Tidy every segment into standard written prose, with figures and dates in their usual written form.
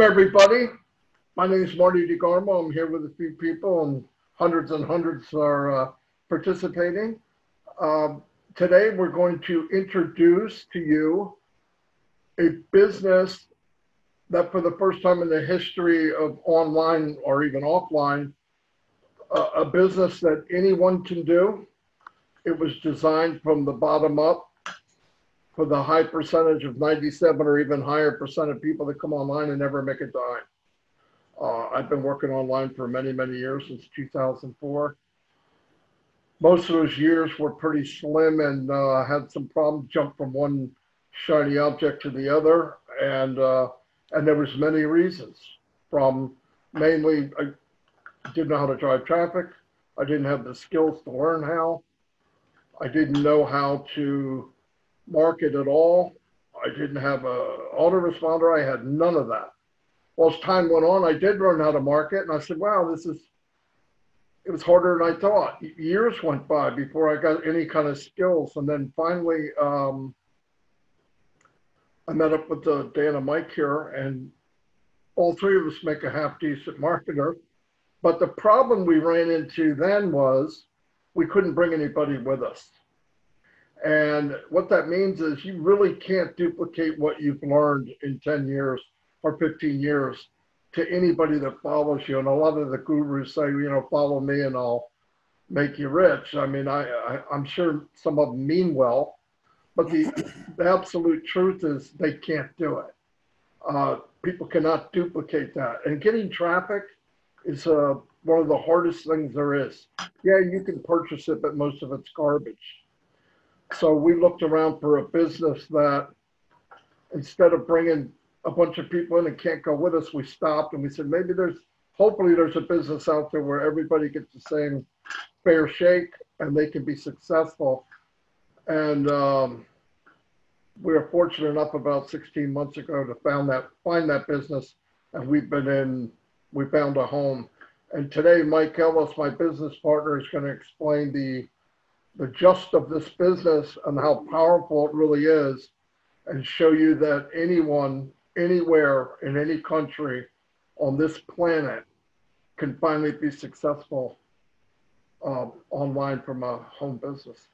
Welcome, everybody. My name is Marty DeGarmo. I'm here with a few people, and hundreds are participating. Today, we're going to introduce to you a business that for the first time in the history of online or even offline, a business that anyone can do. It was designed from the bottom up for the high percentage of 97 or even higher percent of people that come online and never make a dime. I've been working online for many, many years, since 2004. Most of those years were pretty slim and had some problems, jumped from one shiny object to the other. And there was many reasons, from mainly I didn't know how to drive traffic. I didn't have the skills to learn how. I didn't know how to market at all. I didn't have a autoresponder. I had none of that. Well, as time went on, I did learn how to market, and I said, wow, it was harder than I thought. Years went by before I got any kind of skills. And then finally, I met up with Dan and Mike here, and all three of us make a half-decent marketer. But the problem we ran into then was we couldn't bring anybody with us. And what that means is you really can't duplicate what you've learned in 10 years or 15 years to anybody that follows you. And a lot of the gurus say, you know, follow me and I'll make you rich. I mean, I'm sure some of them mean well, but the absolute truth is they can't do it. People cannot duplicate that. And getting traffic is one of the hardest things there is. Yeah, you can purchase it, but most of it's garbage. So we looked around for a business that, instead of bringing a bunch of people in and can't go with us, we stopped and we said, maybe hopefully there's a business out there where everybody gets the same fair shake and they can be successful. And we were fortunate enough about 16 months ago to find that business, and we found a home. And today, Mike Ellis, my business partner, is going to explain the gist of this business and how powerful it really is, and show you that anyone, anywhere, in any country on this planet can finally be successful online from a home business.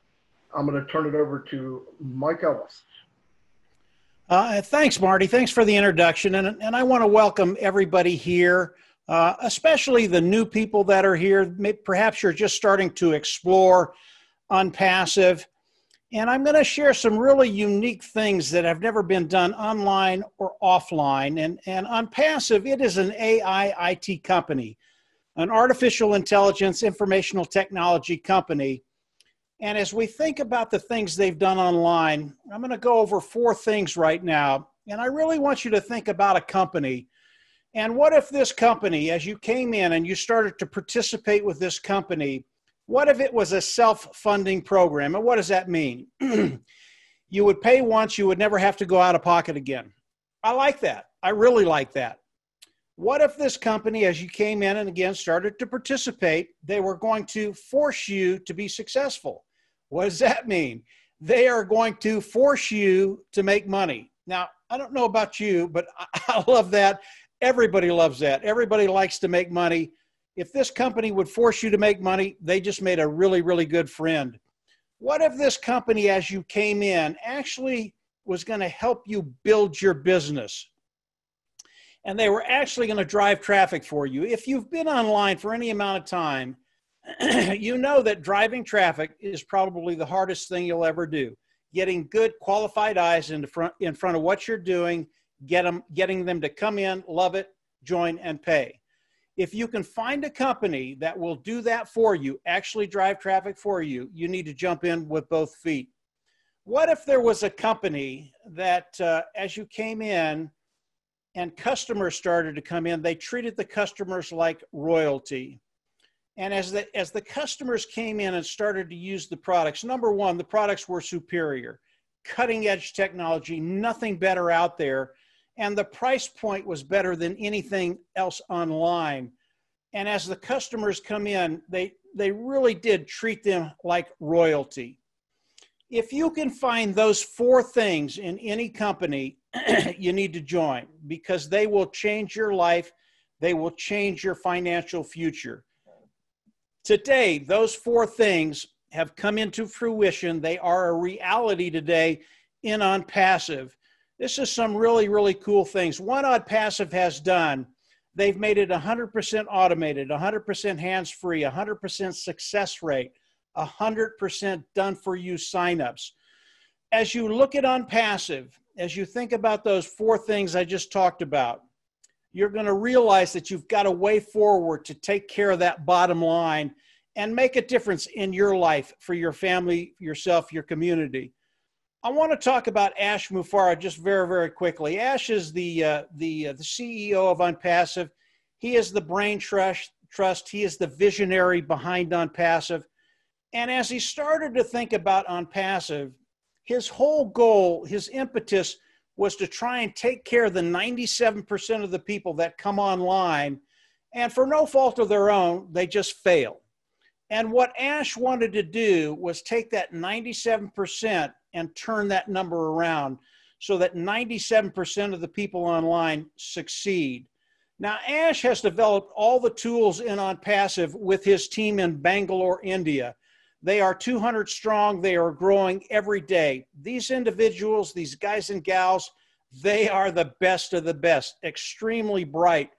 I'm going to turn it over to Mike Ellis. Thanks, Marty. Thanks for the introduction. And I want to welcome everybody here, especially the new people that are here. Perhaps you're just starting to explore ONPASSIVE. And I'm going to share some really unique things that have never been done online or offline. And ONPASSIVE, it is an AI IT company, an artificial intelligence informational technology company. And as we think about the things they've done online, I'm going to go over 4 things right now. And I really want you to think about a company. And what if this company, as you came in and you started to participate with this company, what if it was a self-funding program? And what does that mean? You would pay once, you would never have to go out of pocket again. I like that. I really like that. What if this company, as you came in and again started to participate, they were going to force you to be successful? What does that mean? They are going to force you to make money. Now, I don't know about you, but I love that. Everybody loves that. Everybody likes to make money. If this company would force you to make money, they just made a really, really good friend. What if this company, as you came in, actually was going to help you build your business? And they were actually going to drive traffic for you. If you've been online for any amount of time, you know that driving traffic is probably the hardest thing you'll ever do. Getting good qualified eyes in front of what you're doing, getting them to come in, love it, join, and pay. If you can find a company that will do that for you, actually drive traffic for you, you need to jump in with both feet. What if there was a company that as you came in and customers started to come in, they treated the customers like royalty? And as the customers came in and started to use the products, number one, the products were superior, cutting edge technology, nothing better out there. And the price point was better than anything else online. And as the customers come in, they really did treat them like royalty. If you can find those 4 things in any company, you need to join, because they will change your life. They will change your financial future. Today, those 4 things have come into fruition. They are a reality today in ONPASSIVE. This is some really, really cool things. What ONPASSIVE has done, they've made it 100% automated, 100% hands-free, 100% success rate, 100% done-for-you signups. As you look at ONPASSIVE, as you think about those 4 things I just talked about, you're going to realize that you've got a way forward to take care of that bottom line and make a difference in your life, for your family, yourself, your community. I want to talk about Ash Mufareh just very, very quickly. Ash is the CEO of ONPASSIVE. He is the brain trust. He is the visionary behind ONPASSIVE. And as he started to think about ONPASSIVE, his whole goal, his impetus, was to try and take care of the 97% of the people that come online, and for no fault of their own, they just fail. And what Ash wanted to do was take that 97% and turn that number around so that 97% of the people online succeed. Now, Ash has developed all the tools in ONPASSIVE with his team in Bangalore, India. They are 200 strong. They are growing every day. These individuals, these guys and gals, they are the best of the best, extremely bright.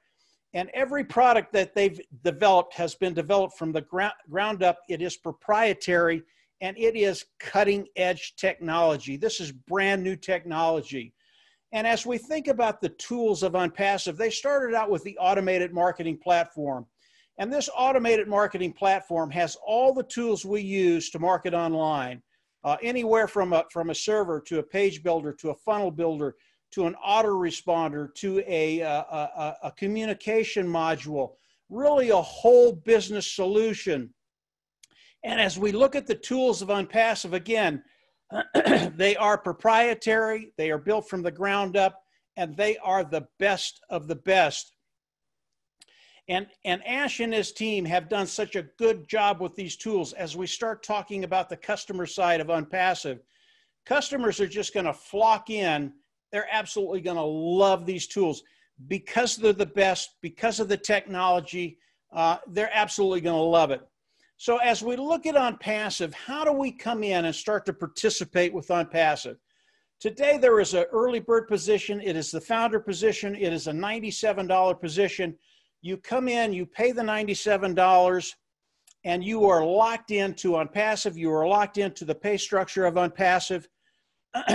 And every product that they've developed has been developed from the ground up. It is proprietary, and it is cutting-edge technology. This is brand new technology. And as we think about the tools of ONPASSIVE, they started out with the automated marketing platform. And this automated marketing platform has all the tools we use to market online, anywhere from a server to a page builder to a funnel builder to an autoresponder to a communication module, really a whole business solution. And as we look at the tools of ONPASSIVE, again, they are proprietary, they are built from the ground up, and they are the best of the best. And Ash and his team have done such a good job with these tools. As we start talking about the customer side of ONPASSIVE, customers are just going to flock in. They're absolutely going to love these tools because they're the best, because of the technology. They're absolutely going to love it. So as we look at ONPASSIVE, how do we come in and start to participate with ONPASSIVE? Today, there is an early bird position. It is the founder position. It is a $97 position. You come in, you pay the $97, and you are locked into ONPASSIVE. You are locked into the pay structure of ONPASSIVE.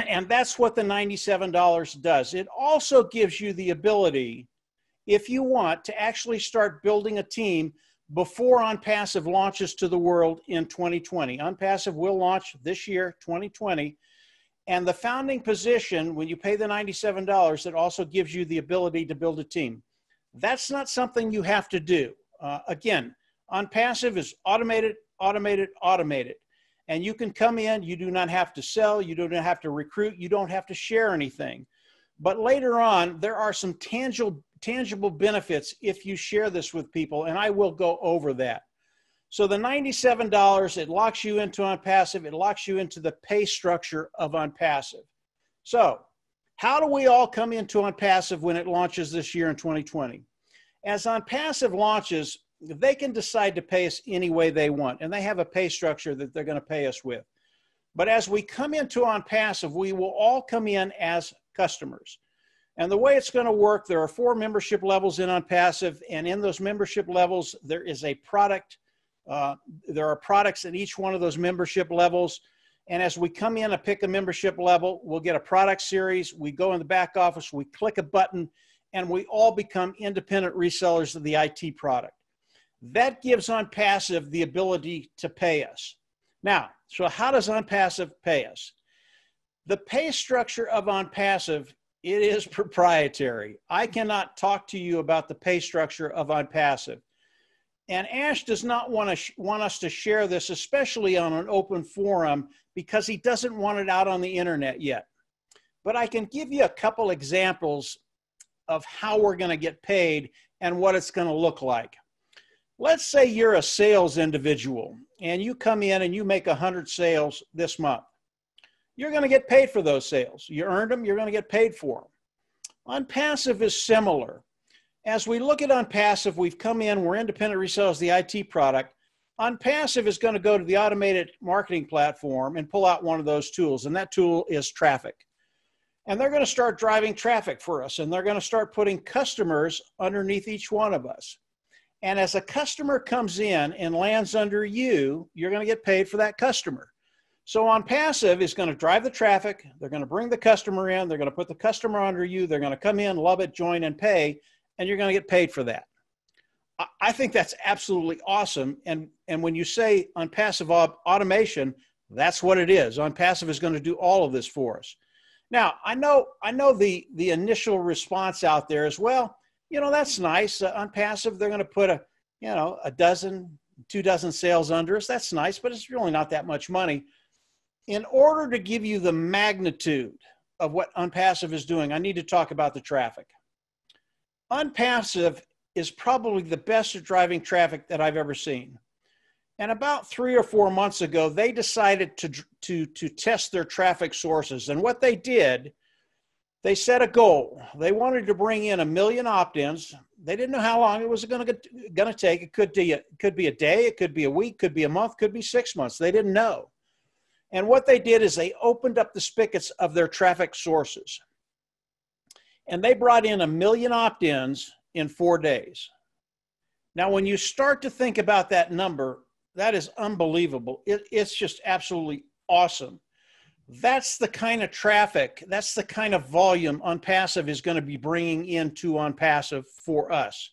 And that's what the $97 does. It also gives you the ability, if you want, to actually start building a team before ONPASSIVE launches to the world in 2020. ONPASSIVE will launch this year, 2020. And the founding position, when you pay the $97, it also gives you the ability to build a team. That's not something you have to do. Again, ONPASSIVE is automated, automated, automated. And you can come in, you do not have to sell, you do not have to recruit, you don't have to share anything. But later on, there are some tangible benefits if you share this with people, and I will go over that. So the $97, it locks you into ONPASSIVE, it locks you into the pay structure of ONPASSIVE. So how do we all come into ONPASSIVE when it launches this year in 2020? As ONPASSIVE launches, they can decide to pay us any way they want, and they have a pay structure that they're going to pay us with. But as we come into ONPASSIVE, we will all come in as customers. And the way it's going to work, there are 4 membership levels in ONPASSIVE, and in those membership levels, there is a product. There are products in each one of those membership levels. And as we come in and pick a membership level, we'll get a product series. We go in the back office, we click a button, and we all become independent resellers of the IT product. That gives ONPASSIVE the ability to pay us. Now, so how does ONPASSIVE pay us? The pay structure of ONPASSIVE, it is proprietary. I cannot talk to you about the pay structure of ONPASSIVE. And Ash does not want us to share this, especially on an open forum, because he doesn't want it out on the internet yet. But I can give you a couple examples of how we're going to get paid and what it's going to look like. Let's say you're a sales individual and you come in and you make 100 sales this month. You're going to get paid for those sales. You earned them, you're going to get paid for them. OnPassive is similar. As we look at OnPassive, we've come in, we're independent resellers of the IT product. OnPassive is going to go to the automated marketing platform and pull out one of those tools, and that tool is traffic. And they're going to start driving traffic for us, and they're going to start putting customers underneath each one of us. And as a customer comes in and lands under you, you're going to get paid for that customer. So OnPassive is going to drive the traffic. They're going to bring the customer in. They're going to put the customer under you. They're going to come in, love it, join, and pay, and you're going to get paid for that. I think that's absolutely awesome. And when you say OnPassive automation, that's what it is. OnPassive is going to do all of this for us. Now, I know the initial response out there is, well, you know, that's nice. OnPassive, they're going to put a dozen, 2 dozen sales under us. That's nice, but it's really not that much money. In order to give you the magnitude of what OnPassive is doing, I need to talk about the traffic. OnPassive is probably the best at driving traffic that I've ever seen. And about 3 or 4 months ago, they decided to test their traffic sources. And what they did, they set a goal. They wanted to bring in 1 million opt-ins. They didn't know how long it was going to take. It could be a day, it could be a week, could be a month, could be 6 months. They didn't know. And what they did is they opened up the spigots of their traffic sources. And they brought in 1 million opt-ins in 4 days. Now, when you start to think about that number, that is unbelievable. It's just absolutely awesome. That's the kind of traffic, that's the kind of volume OnPassive is going to be bringing into OnPassive for us.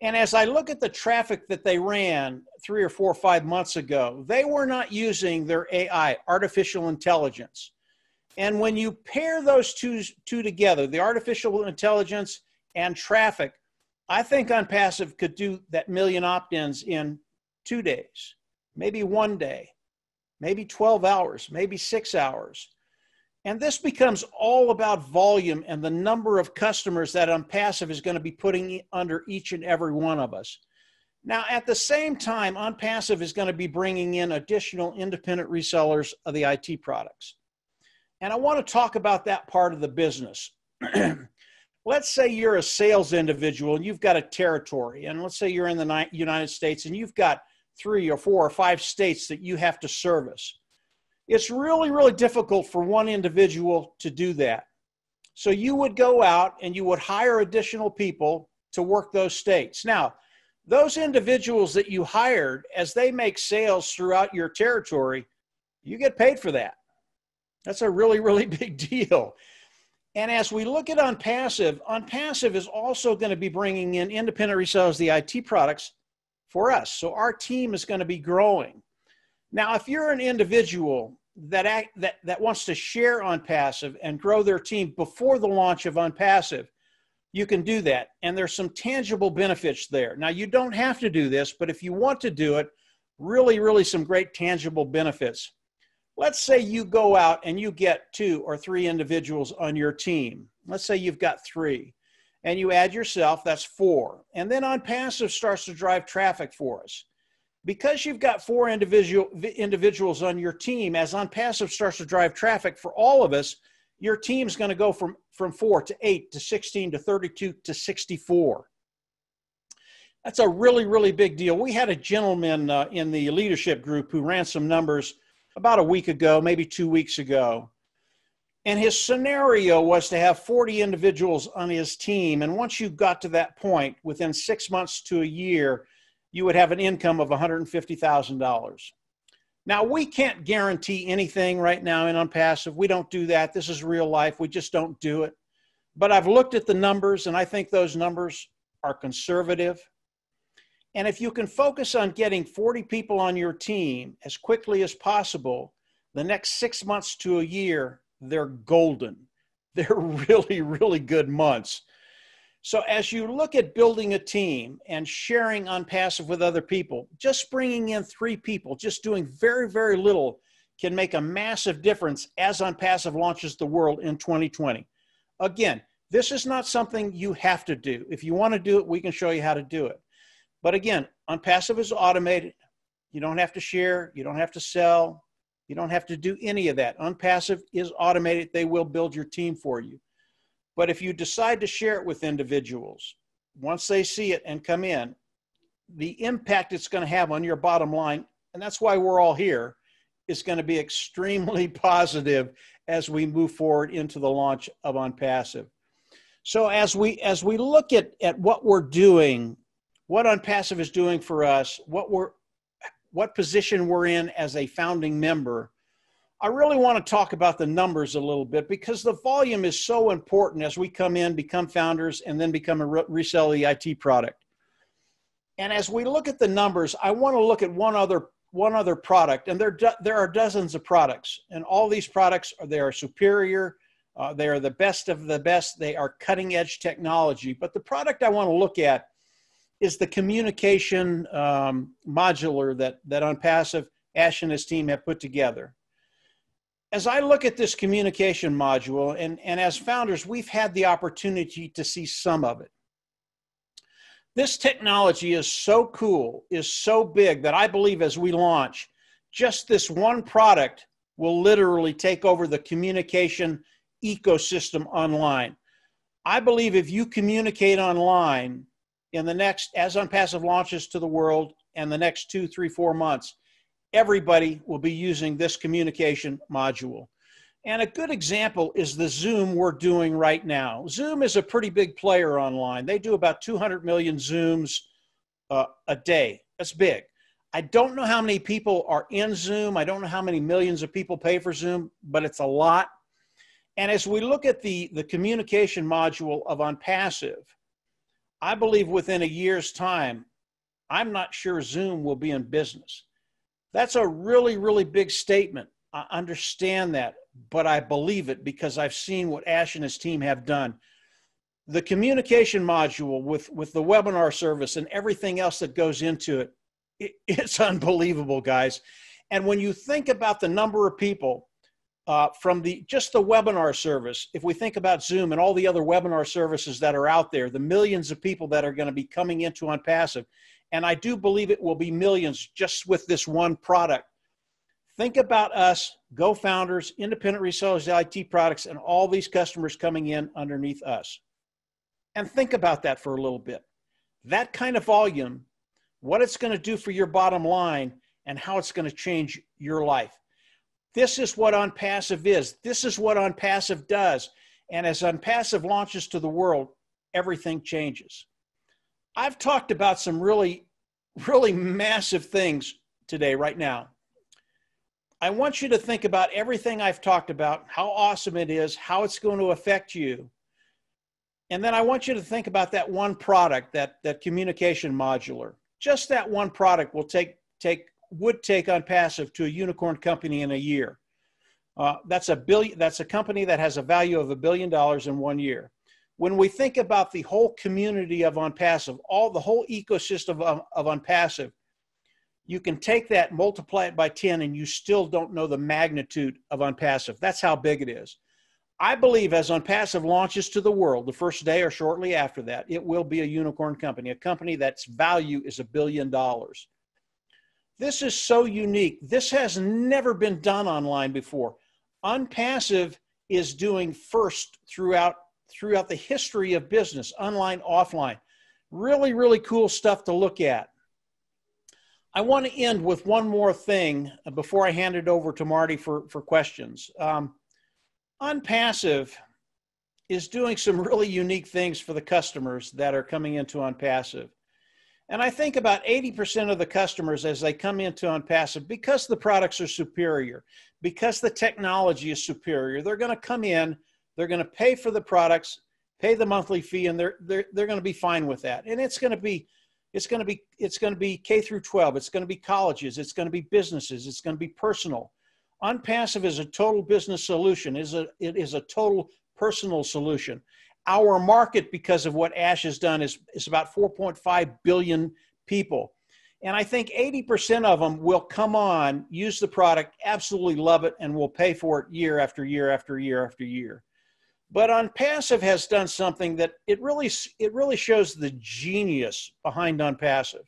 And as I look at the traffic that they ran 3 or 4 or 5 months ago, they were not using their AI, artificial intelligence. And when you pair those two together, the artificial intelligence and traffic, I think OnPassive could do that 1 million opt-ins in 2 days, maybe 1 day, maybe 12 hours, maybe 6 hours. And this becomes all about volume and the number of customers that OnPassive is going to be putting under each and every one of us. Now, at the same time, OnPassive is going to be bringing in additional independent resellers of the IT products. And I want to talk about that part of the business. Let's say you're a sales individual and you've got a territory, and let's say you're in the United States and you've got 3 or 4 or 5 states that you have to service. It's really, really difficult for one individual to do that. So you would go out and you would hire additional people to work those states. Now, those individuals that you hired, as they make sales throughout your territory, you get paid for that. That's a really, really big deal. And as we look at OnPassive, OnPassive is also going to be bringing in independent resellers of the IT products for us. So our team is going to be growing. Now, if you're an individual that wants to share OnPassive and grow their team before the launch of OnPassive, you can do that. And there's some tangible benefits there. Now, you don't have to do this, but if you want to do it, really, really some great tangible benefits. Let's say you go out and you get 2 or 3 individuals on your team. Let's say you've got 3 and you add yourself, that's 4. And then OnPassive starts to drive traffic for us. Because you've got 4 individuals on your team, as OnPassive starts to drive traffic for all of us, your team's going to go from 4 to 8 to 16 to 32 to 64. That's a really, really big deal. We had a gentleman in the leadership group who ran some numbers about a week ago, maybe 2 weeks ago. And his scenario was to have 40 individuals on his team. And once you got to that point, within 6 months to a year, you would have an income of $150,000. Now, we can't guarantee anything right now in OnPassive. We don't do that. This is real life. We just don't do it. But I've looked at the numbers, and I think those numbers are conservative. And if you can focus on getting 40 people on your team as quickly as possible, the next 6 months to a year, they're golden. They're really, really good months. So as you look at building a team and sharing OnPassive with other people, just bringing in 3 people, just doing very, very little can make a massive difference as OnPassive launches the world in 2020. Again, this is not something you have to do. If you want to do it, we can show you how to do it. But again, OnPassive is automated. You don't have to share. You don't have to sell. You don't have to do any of that. OnPassive is automated. They will build your team for you. But if you decide to share it with individuals, once they see it and come in, the impact it's going to have on your bottom line, and that's why we're all here, is going to be extremely positive as we move forward into the launch of ONPASSIVE. So as we look at what we're doing, what ONPASSIVE is doing for us, what position we're in as a founding member, I really want to talk about the numbers a little bit, because the volume is so important as we come in, become founders, and then resell the IT product. And as we look at the numbers, I want to look at one other product, and there are dozens of products, and all these products they are superior. They are the best of the best. They are cutting edge technology. But the product I want to look at is the communication modular that ONPASSIVE, Ash and his team have put together. As I look at this communication module, and as founders, we've had the opportunity to see some of it. This technology is so cool, is so big, that I believe as we launch, just this one product will literally take over the communication ecosystem online. I believe if you communicate online in the next, as ONPASSIVE launches to the world, and the next 2, 3, 4 months, everybody will be using this communication module. And a good example is the Zoom we're doing right now. Zoom is a pretty big player online. They do about 200 million Zooms a day. That's big. I don't know how many people are in Zoom. I don't know how many millions of people pay for Zoom, but it's a lot. And as we look at the communication module of ONPASSIVE, I believe within a year's time, I'm not sure Zoom will be in business. That's a really, really big statement. I understand that, but I believe it because I've seen what Ash and his team have done. The communication module with the webinar service and everything else that goes into it, it's unbelievable, guys. And when you think about the number of people from just the webinar service, if we think about Zoom and all the other webinar services that are out there, the millions of people that are going to be coming into ONPASSIVE, and I do believe it will be millions just with this one product. Think about us, Go Founders, independent resellers of IT products, and all these customers coming in underneath us. And think about that for a little bit. That kind of volume, what it's going to do for your bottom line, and how it's going to change your life. This is what ONPASSIVE is. This is what ONPASSIVE does. And as ONPASSIVE launches to the world, everything changes. I've talked about some really, really massive things today, right now. I want you to think about everything I've talked about, how awesome it is, how it's going to affect you. And then I want you to think about that one product, that communication modular. Just that one product would take ONPASSIVE to a unicorn company in a year. That's a company that has a value of $1 billion in 1 year. When we think about the whole community of ONPASSIVE, the whole ecosystem of ONPASSIVE, you can take that, multiply it by 10, and you still don't know the magnitude of ONPASSIVE. That's how big it is. I believe as ONPASSIVE launches to the world, the first day or shortly after that, it will be a unicorn company, a company that's value is $1 billion. This is so unique. This has never been done online before. ONPASSIVE is doing first throughout the history of business, online, offline. Really, really cool stuff to look at. I want to end with one more thing before I hand it over to Marty for questions. ONPASSIVE is doing some really unique things for the customers that are coming into ONPASSIVE. And I think about 80% of the customers as they come into ONPASSIVE, because the products are superior, because the technology is superior, they're going to come in, they're going to pay for the products, pay the monthly fee, and they're going to be fine with that. And it's going to be K through 12. It's going to be colleges. It's going to be businesses. It's going to be personal. ONPASSIVE is a total business solution. It is a total personal solution. Our market, because of what Ash has done, is about 4.5 billion people. And I think 80% of them will come on, use the product, absolutely love it, and will pay for it year after year after year after year. But ONPASSIVE has done something that it really shows the genius behind ONPASSIVE.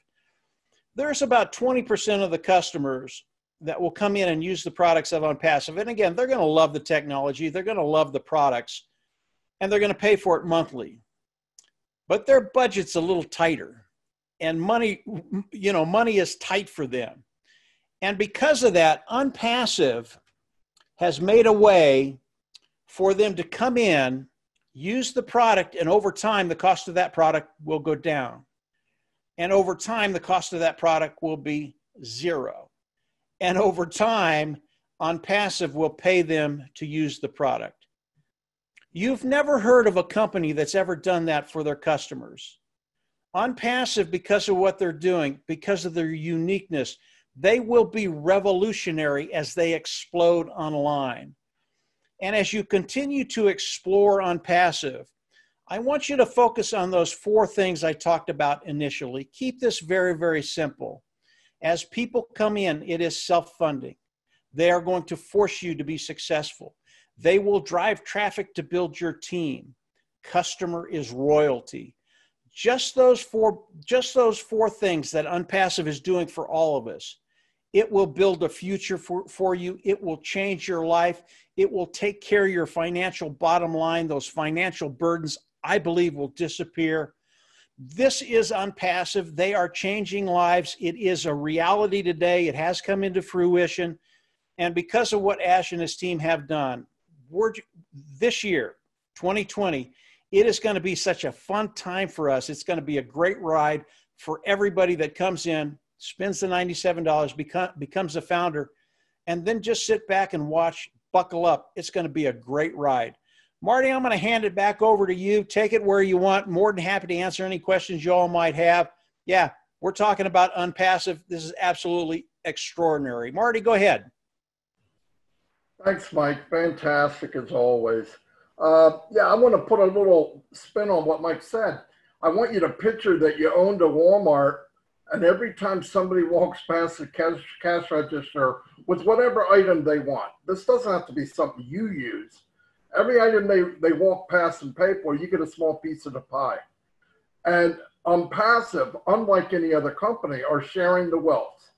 There's about 20% of the customers that will come in and use the products of ONPASSIVE. And again, they're going to love the technology. They're going to love the products. and they're going to pay for it monthly. But their budget's a little tighter, and money is tight for them. And because of that, ONPASSIVE has made a way for them to come in, use the product, and over time, the cost of that product will go down. And over time, the cost of that product will be zero. And over time, ONPASSIVE will pay them to use the product. You've never heard of a company that's ever done that for their customers. ONPASSIVE, because of what they're doing, because of their uniqueness, they will be revolutionary as they explode online. And as you continue to explore ONPASSIVE, I want you to focus on those 4 things I talked about initially. Keep this very, very simple. As people come in, it is self-funding. They are going to force you to be successful. They will drive traffic to build your team. Customer is royalty. Just those four things that ONPASSIVE is doing for all of us. It will build a future for you. It will change your life. It will take care of your financial bottom line. Those financial burdens, I believe, will disappear. This is ONPASSIVE. They are changing lives. It is a reality today. It has come into fruition. And because of what Ash and his team have done, this year, 2020, it is going to be such a fun time for us. It's going to be a great ride for everybody that comes in, spends the $97, becomes a founder, and then just sit back and watch, buckle up. It's going to be a great ride. Marty, I'm going to hand it back over to you. Take it where you want. More than happy to answer any questions you all might have. Yeah, we're talking about ONPASSIVE. This is absolutely extraordinary. Marty, go ahead. Thanks, Mike. Fantastic as always. Yeah, I want to put a little spin on what Mike said. I want you to picture that you owned a Walmart, and every time somebody walks past the cash register with whatever item they want, this doesn't have to be something you use. Every item they walk past and pay for, you get a small piece of the pie. And ONPASSIVE, unlike any other company, are sharing the wealth.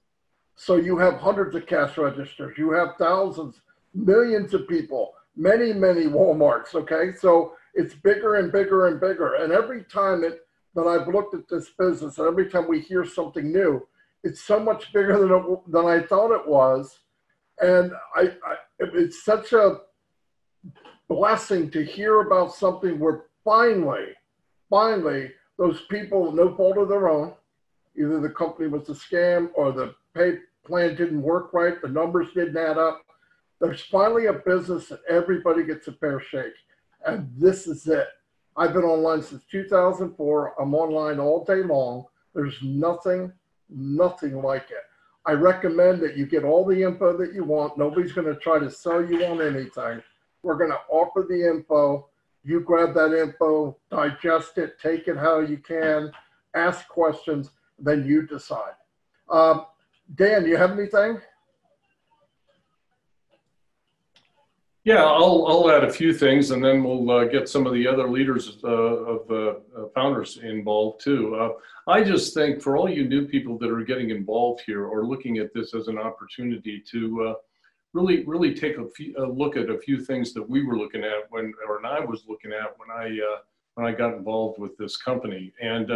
So you have hundreds of cash registers, you have thousands, millions of people, many, many Walmarts, okay? So it's bigger and bigger and bigger. And every time that I've looked at this business, and every time we hear something new, it's so much bigger than I thought it was. And it's such a blessing to hear about something where finally, those people, no fault of their own, either the company was a scam or the pay plan didn't work right, the numbers didn't add up. There's finally a business that everybody gets a fair shake. And this is it. I've been online since 2004. I'm online all day long. There's nothing like it. I recommend that you get all the info that you want. Nobody's going to try to sell you on anything. We're going to offer the info. You grab that info, digest it, take it how you can, ask questions, then you decide. Dan, you have anything? Yeah, I'll add a few things, and then we'll get some of the other leaders of founders involved too. I just think for all you new people that are getting involved here or looking at this as an opportunity to really take a look at a few things that we were looking at when I was looking at when I got involved with this company. And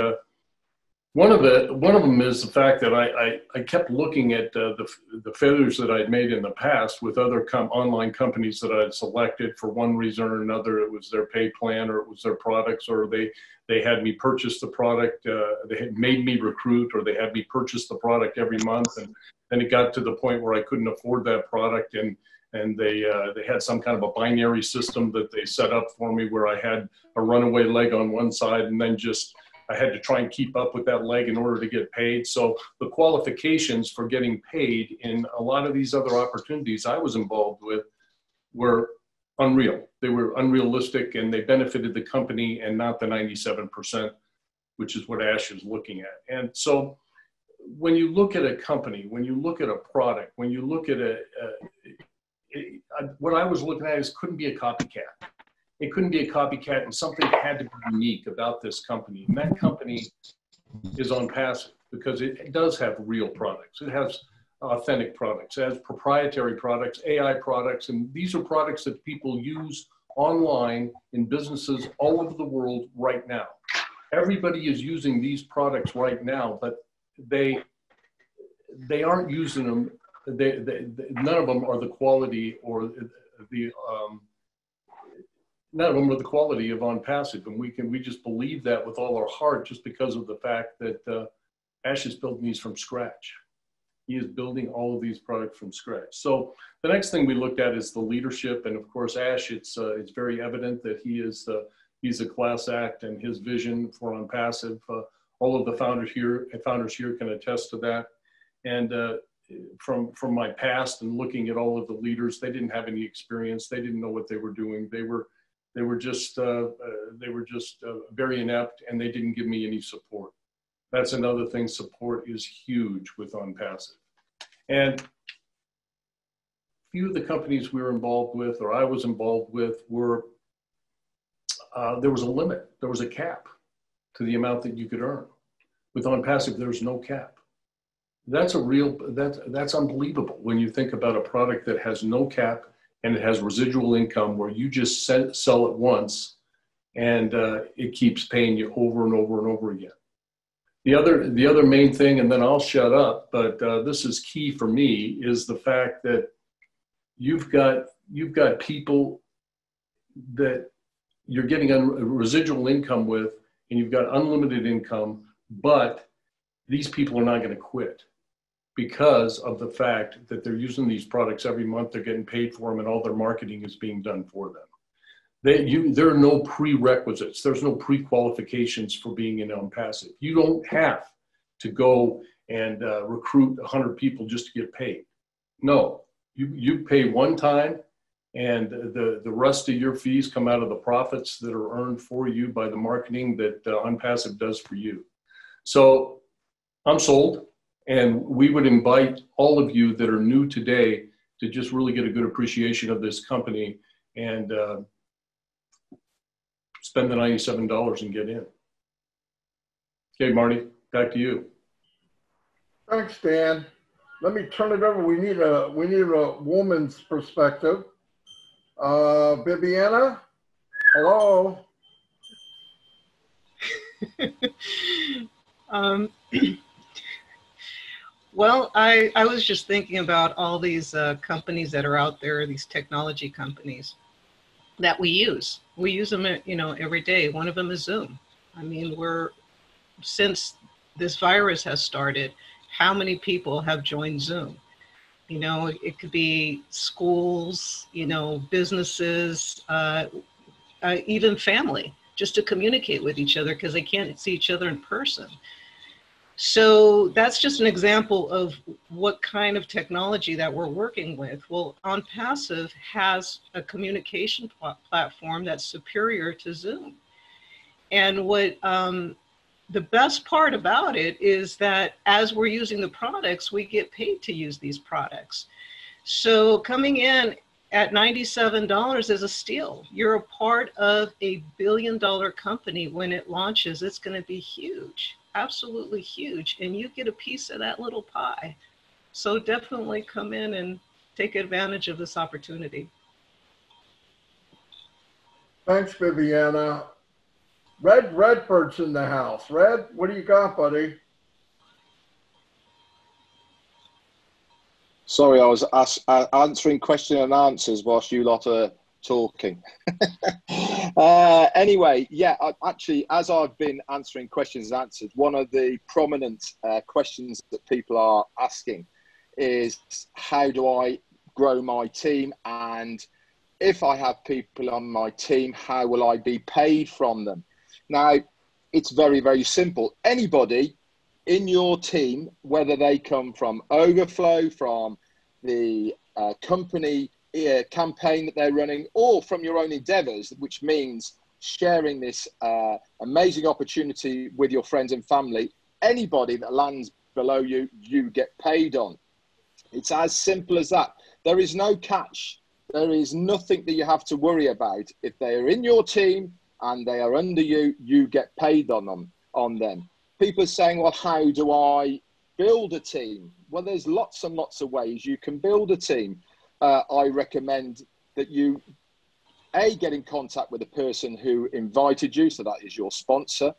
one of them is the fact that I kept looking at the failures that I'd made in the past with other online companies that I'd selected for one reason or another. It was their pay plan, or it was their products, or they had me purchase the product. They had made me recruit, or they had me purchase the product every month. And then it got to the point where I couldn't afford that product, and they had some kind of a binary system that they set up for me where I had a runaway leg on one side, and then I had to try and keep up with that leg in order to get paid. So the qualifications for getting paid in a lot of these other opportunities I was involved with were unreal. They were unrealistic, and they benefited the company and not the 97%, which is what Ash is looking at. And so when you look at a company, when you look at a product, when you look at what I was looking at is couldn't be a copycat. It couldn't be a copycat, and something had to be unique about this company. And that company is ONPASSIVE because it does have real products. It has authentic products. It has proprietary products, AI products, and these are products that people use online in businesses all over the world right now. Everybody is using these products right now, but they aren't using them. None of them are the quality or none of them are the quality of ONPASSIVE, and we just believe that with all our heart, just because of the fact that Ash is building these from scratch. He is building all of these products from scratch. So the next thing we looked at is the leadership, and of course, Ash. It's very evident that he's a class act, and his vision for ONPASSIVE. All of the founders here can attest to that. And from my past and looking at all of the leaders, they didn't have any experience. They didn't know what they were doing. They were just very inept, and they didn't give me any support. That's another thing. Support is huge with ONPASSIVE. And few of the companies we were involved with, or I was involved with, were there was a limit. There was a cap to the amount that you could earn. With ONPASSIVE, there's no cap. That's unbelievable when you think about a product that has no cap and it has residual income where you just sell it once and it keeps paying you over and over and over again. The other main thing, and then I'll shut up, but this is key for me, is the fact that you've got people that you're getting a residual income with, and you've got unlimited income, but these people are not going to quit because of the fact that they're using these products every month, they're getting paid for them, and all their marketing is being done for them. There are no prerequisites. There's no pre-qualifications for being in ONPASSIVE. You don't have to go and recruit 100 people just to get paid. No, you pay one time, and the rest of your fees come out of the profits that are earned for you by the marketing that ONPASSIVE does for you. So I'm sold, and we would invite all of you that are new today to just really get a good appreciation of this company and spend the $97 and get in. Okay, Marty, back to you. Thanks, Dan. Let me turn it over. We need a woman's perspective. Viviana, hello. Well, I was just thinking about all these companies that are out there, these technology companies that we use. We use them, every day. One of them is Zoom. I mean, since this virus has started, how many people have joined Zoom? It could be schools, businesses, even family, just to communicate with each other because they can't see each other in person. So that's just an example of what kind of technology that we're working with. Well, ONPASSIVE has a communication platform that's superior to Zoom. And what the best part about it is that as we're using the products, we get paid to use these products. So coming in at $97 is a steal. You're a part of a billion-dollar company. When it launches, it's going to be huge. Absolutely huge, and you get a piece of that little pie. So definitely come in and take advantage of this opportunity. Thanks, Viviana. Red Redford's in the house. Red, what do you got, buddy? Sorry, I was answering question and answers whilst you lot are talking. Anyway, yeah, actually, as I've been answering questions and answers, one of the prominent questions that people are asking is, how do I grow my team? And if I have people on my team, how will I be paid from them? Now, it's very, very simple. Anybody in your team, whether they come from Overflow, from the company campaign that they're running, or from your own endeavors, which means sharing this amazing opportunity with your friends and family, anybody that lands below you, you get paid on. It's as simple as that. There is no catch. There is nothing that you have to worry about. If they are in your team and they are under you, you get paid on them. People are saying, well, how do I build a team? Well, there's lots and lots of ways you can build a team. I recommend that you get in contact with the person who invited you, so that is your sponsor,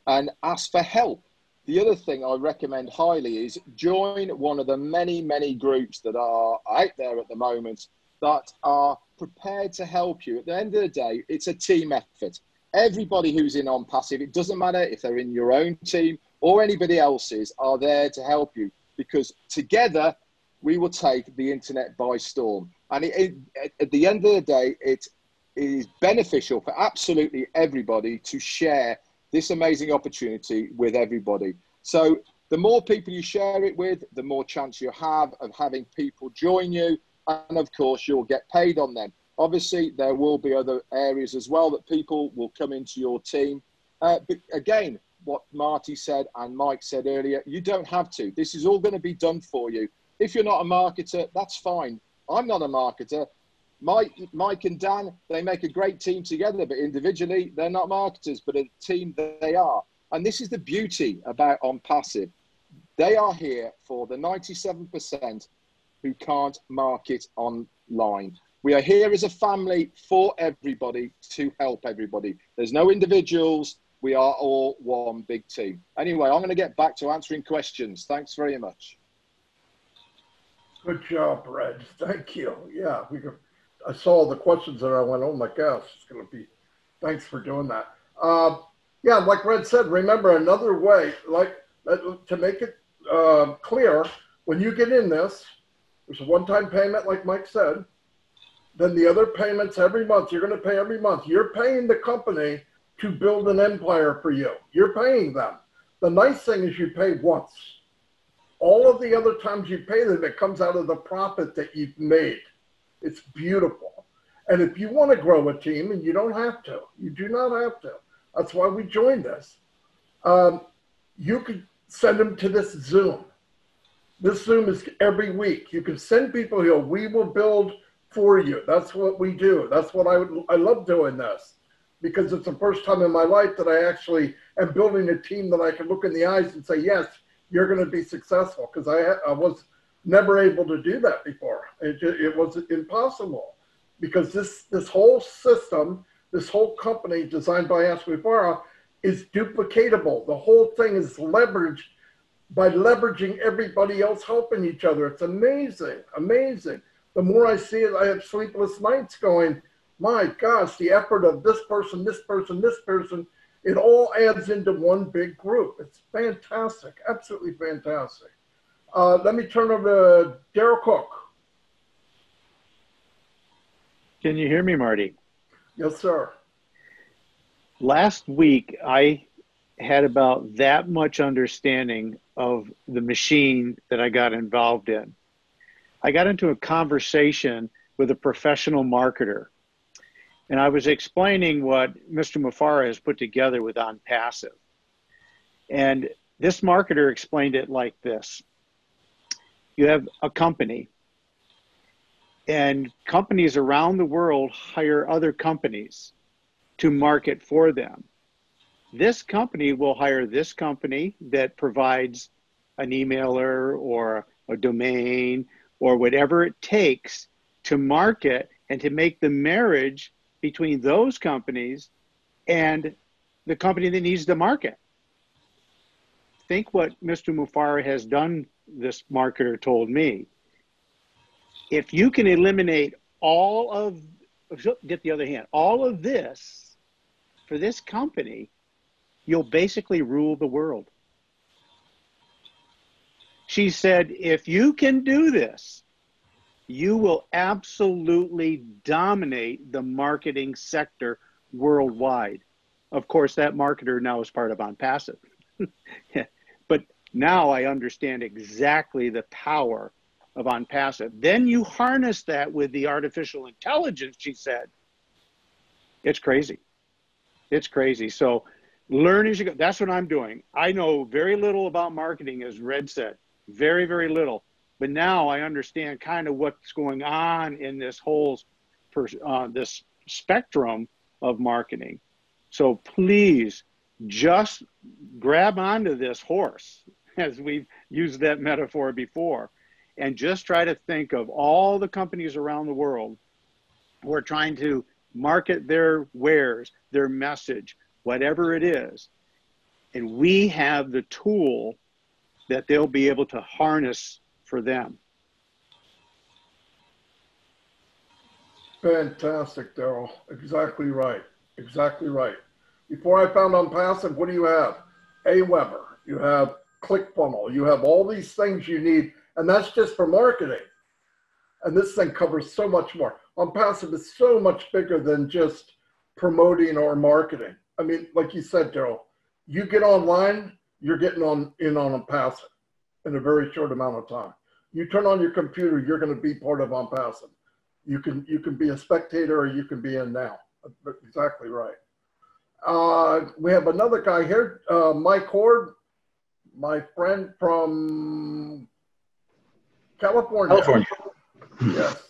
and ask for help. The other thing I recommend highly is join one of the many, many groups that are out there at the moment that are prepared to help you. At the end of the day, it's a team effort. Everybody who's in ONPASSIVE, it doesn't matter if they're in your own team or anybody else's, are there to help you, because together we will take the internet by storm. And at the end of the day, it is beneficial for absolutely everybody to share this amazing opportunity with everybody. So the more people you share it with, the more chance you have of having people join you. And of course, you'll get paid on them. Obviously, there will be other areas as well that people will come into your team. But again, what Marty said and Mike said earlier, you don't have to. This is all going to be done for you. If you're not a marketer, that's fine. I'm not a marketer. Mike and Dan, they make a great team together, but individually, they're not marketers, but a team they are. And this is the beauty about ONPASSIVE. They are here for the 97% who can't market online. We are here as a family for everybody to help everybody. There's no individuals. We are all one big team. Anyway, I'm going to get back to answering questions. Thanks very much. Good job, Reg. Thank you. Yeah, I saw the questions and I went, oh my gosh, it's going to be, thanks for doing that. Yeah, like Reg said, remember another way, like to make it clear, when you get in this, there's a one-time payment, like Mike said, then the other payments every month, you're going to pay every month. You're paying the company to build an empire for you. You're paying them. The nice thing is you pay once. All of the other times you pay them, it comes out of the profit that you've made. It's beautiful. And if you want to grow a team, and you don't have to, you do not have to. That's why we joined this. You could send them to this Zoom. This Zoom is every week. You can send people here. We will build for you. That's what we do. That's what I love doing this, because it's the first time in my life that I actually am building a team that I can look in the eyes and say, yes, you're going to be successful, because I was never able to do that before. It was impossible, because this whole system, this whole company designed by Aswifara is duplicatable. The whole thing is leveraged by leveraging everybody else helping each other. It's amazing, amazing. The more I see it, I have sleepless nights going, my gosh, the effort of this person, this person, this person, it all adds into one big group. It's fantastic, absolutely fantastic. Let me turn over to Daryl Cook. Can you hear me, Marty? Yes, sir. Last week, I had about that much understanding of the machine that I got involved in. I got into a conversation with a professional marketer, and I was explaining what Mr. Mufareh has put together with ONPASSIVE. And this marketer explained it like this. You have a company, and companies around the world hire other companies to market for them. This company will hire this company that provides an emailer or a domain or whatever it takes to market and to make the marriage between those companies and the company that needs to market. Think what Mr. Mufareh has done, this marketer told me. If you can eliminate all of, get the other hand, all of this for this company, you'll basically rule the world. She said, if you can do this, you will absolutely dominate the marketing sector worldwide. Of course, that marketer now is part of ONPASSIVE. But now I understand exactly the power of ONPASSIVE. Then you harness that with the artificial intelligence, she said. It's crazy. It's crazy. So learn as you go. That's what I'm doing. I know very little about marketing, as Red said. Very, very little. But now I understand kind of what's going on in this whole this spectrum of marketing. So please just grab onto this horse, as we've used that metaphor before, and just try to think of all the companies around the world who are trying to market their wares, their message, whatever it is. And we have the tool that they'll be able to harness for them. Fantastic, Daryl. Exactly right. Exactly right. Before I found OnPassive, what do you have? Aweber, you have ClickFunnels, you have all these things you need, and that's just for marketing. And this thing covers so much more. OnPassive is so much bigger than just promoting or marketing. I mean, like you said, Daryl, you get online, you're getting in on OnPassive in a very short amount of time. You turn on your computer, you're going to be part of OnPassive. You can be a spectator or you can be in now. Exactly right. We have another guy here, Mike Hord, my friend from California. Yes.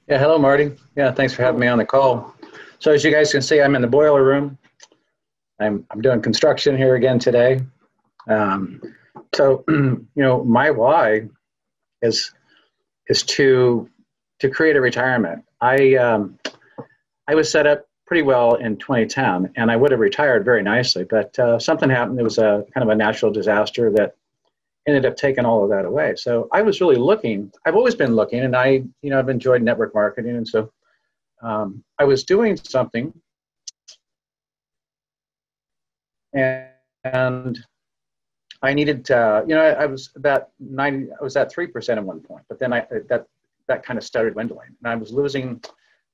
Yeah, hello, Marty. Yeah, thanks for having me on the call. So as you guys can see, I'm in the boiler room. I'm doing construction here again today. So, you know, my why is to create a retirement. I was set up pretty well in 2010, and I would have retired very nicely, but something happened. It was a kind of a natural disaster that ended up taking all of that away. So I was really looking. I've always been looking, and I've enjoyed network marketing, and so I was doing something, and I needed to, I was about 90. I was at 3% at one point, but then that kind of started dwindling, and I was losing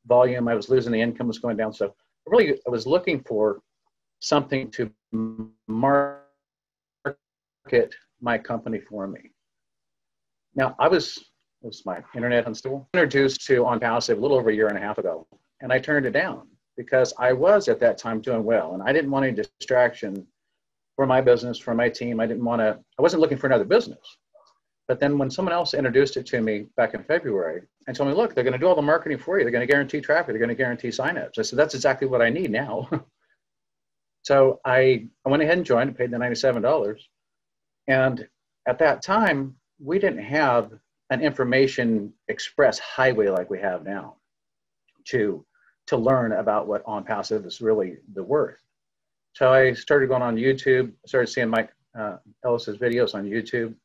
volume. I was losing the income was going down. So I was looking for something to market my company for me. Now was my internet unstable? Introduced to OnPassive a little over a year and a half ago, and I turned it down because I was at that time doing well, and I didn't want any distraction for my business, for my team. I wasn't looking for another business. But then when someone else introduced it to me back in February and told me, look, they're going to do all the marketing for you. They're going to guarantee traffic. They're going to guarantee signups. I said, that's exactly what I need now. So I went ahead and joined and paid the $97. And at that time, we didn't have an information express highway like we have now to learn about what OnPassive is really the worth. So I started going on YouTube, started seeing Mike Ellis's videos on YouTube.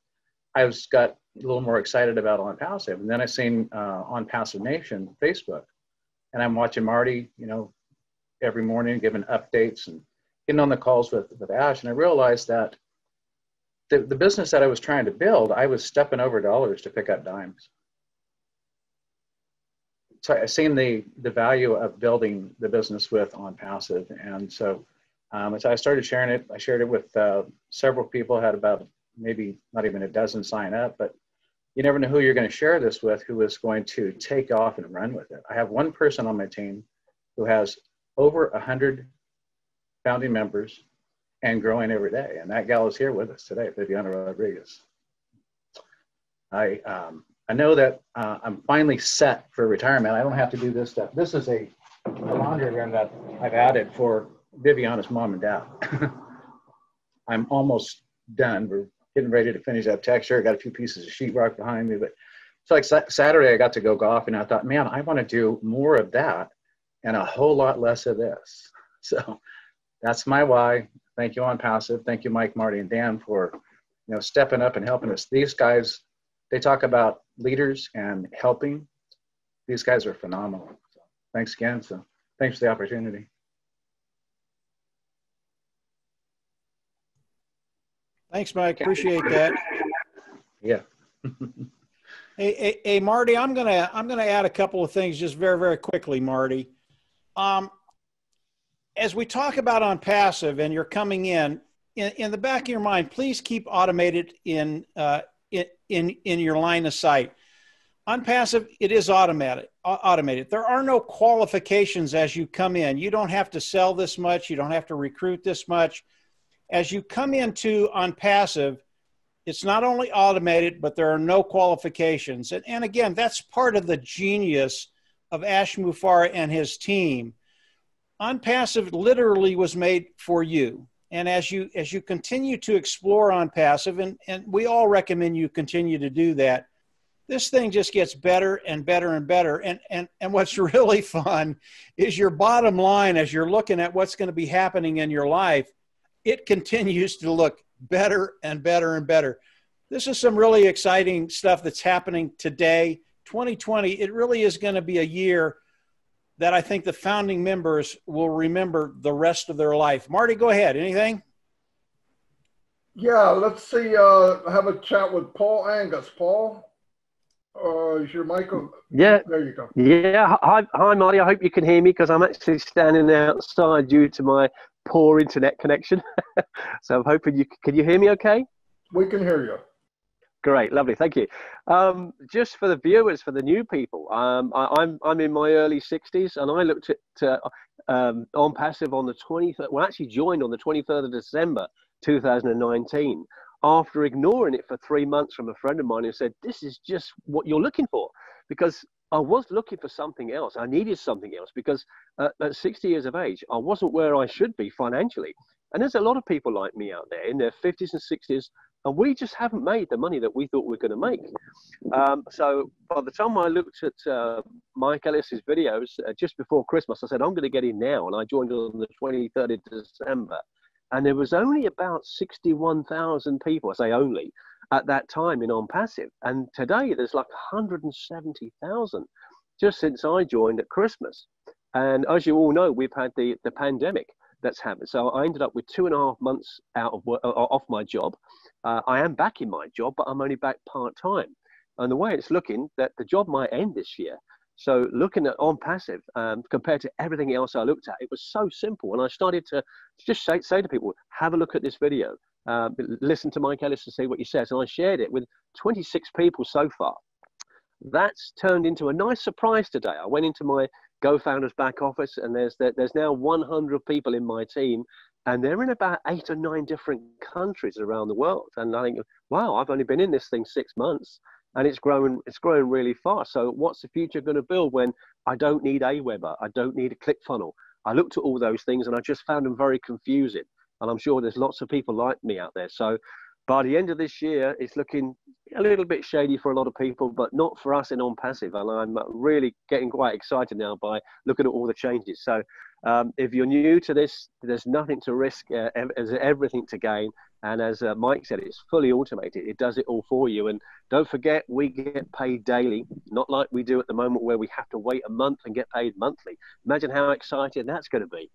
I got a little more excited about OnPassive, and then I seen OnPassive Nation Facebook, and I'm watching Marty, every morning giving updates and getting on the calls with Ash, and I realized that the business that I was trying to build, I was stepping over dollars to pick up dimes. So I seen the value of building the business with OnPassive, and so I started sharing it. I shared it with several people, had about maybe not even a dozen sign up, but you never know who you're going to share this with, who is going to take off and run with it. I have one person on my team who has over 100 founding members and growing every day. And that gal is here with us today, Viviana Rodriguez. I know that I'm finally set for retirement. I don't have to do this stuff. This is a laundry room that I've added for Viviana's mom and dad. I'm almost done. We're getting ready to finish that texture. I got a few pieces of sheetrock behind me, but it's like Saturday I got to go golf, and I thought, man, I want to do more of that and a whole lot less of this. So that's my why. Thank you, OnPassive. Thank you, Mike, Marty, and Dan for stepping up and helping us. These guys, they talk about leaders and helping. These guys are phenomenal. So thanks again. So thanks for the opportunity. Thanks, Mike. Appreciate that. Yeah. Hey, Marty, I'm gonna add a couple of things just very, very quickly, Marty. As we talk about OnPassive and you're coming in the back of your mind, please keep automated in your line of sight. OnPassive, it is automated. There are no qualifications as you come in. You don't have to sell this much. You don't have to recruit this much. As you come into OnPassive, it's not only automated, but there are no qualifications. And again, that's part of the genius of Ash Mufareh and his team. OnPassive literally was made for you. And as you continue to explore OnPassive, and we all recommend you continue to do that, this thing just gets better and better and better. And what's really fun is your bottom line as you're looking at what's going to be happening in your life, it continues to look better and better and better. This is some really exciting stuff that's happening today. 2020, it really is going to be a year that I think the founding members will remember the rest of their life. Marty, go ahead. Anything? Yeah, let's see. Have a chat with Paul Angus. Paul, is your mic on? Yeah. There you go. Yeah. Hi, Marty. I hope you can hear me because I'm actually standing outside due to my poor internet connection. So I'm hoping can you hear me okay? We can hear you. Great, lovely, thank you. Just for the viewers, for the new people, I'm in my early 60s, and I looked at ONPASSIVE on the 23rd. Well, actually joined on the 23rd of December 2019, after ignoring it for 3 months from a friend of mine who said, "This is just what you're looking for," because I was looking for something else. I needed something else because at 60 years of age, I wasn't where I should be financially. And there's a lot of people like me out there in their 50s and 60s, and we just haven't made the money that we thought we were going to make. So by the time I looked at Mike Ellis's videos just before Christmas, I said, I'm going to get in now. And I joined on the 23rd of December. And there was only about 61,000 people, I say only, at that time in ONPASSIVE. And today there's like 170,000 just since I joined at Christmas. And as you all know, we've had the pandemic that's happened. So I ended up with 2.5 months out of work, off my job. I am back in my job, but I'm only back part-time. And the way it's looking, that the job might end this year. So looking at ONPASSIVE, compared to everything else I looked at, it was so simple. And I started to just say to people, have a look at this video. Listen to Mike Ellis and see what he says. And I shared it with 26 people so far. That's turned into a nice surprise today. I went into my GoFounders back office, and there's now 100 people in my team, and they're in about 8 or 9 different countries around the world. And I think, wow, I've only been in this thing 6 months, and it's growing really fast. So what's the future going to build when I don't need Aweber, I don't need a ClickFunnels? I looked at all those things, and I just found them very confusing. And I'm sure there's lots of people like me out there. So by the end of this year, it's looking a little bit shady for a lot of people, but not for us in ONPASSIVE. And I'm really getting quite excited now by looking at all the changes. So if you're new to this, there's nothing to risk, there's everything to gain. And as Mike said, it's fully automated. It does it all for you. And don't forget, we get paid daily, not like we do at the moment where we have to wait a month and get paid monthly. Imagine how exciting that's going to be.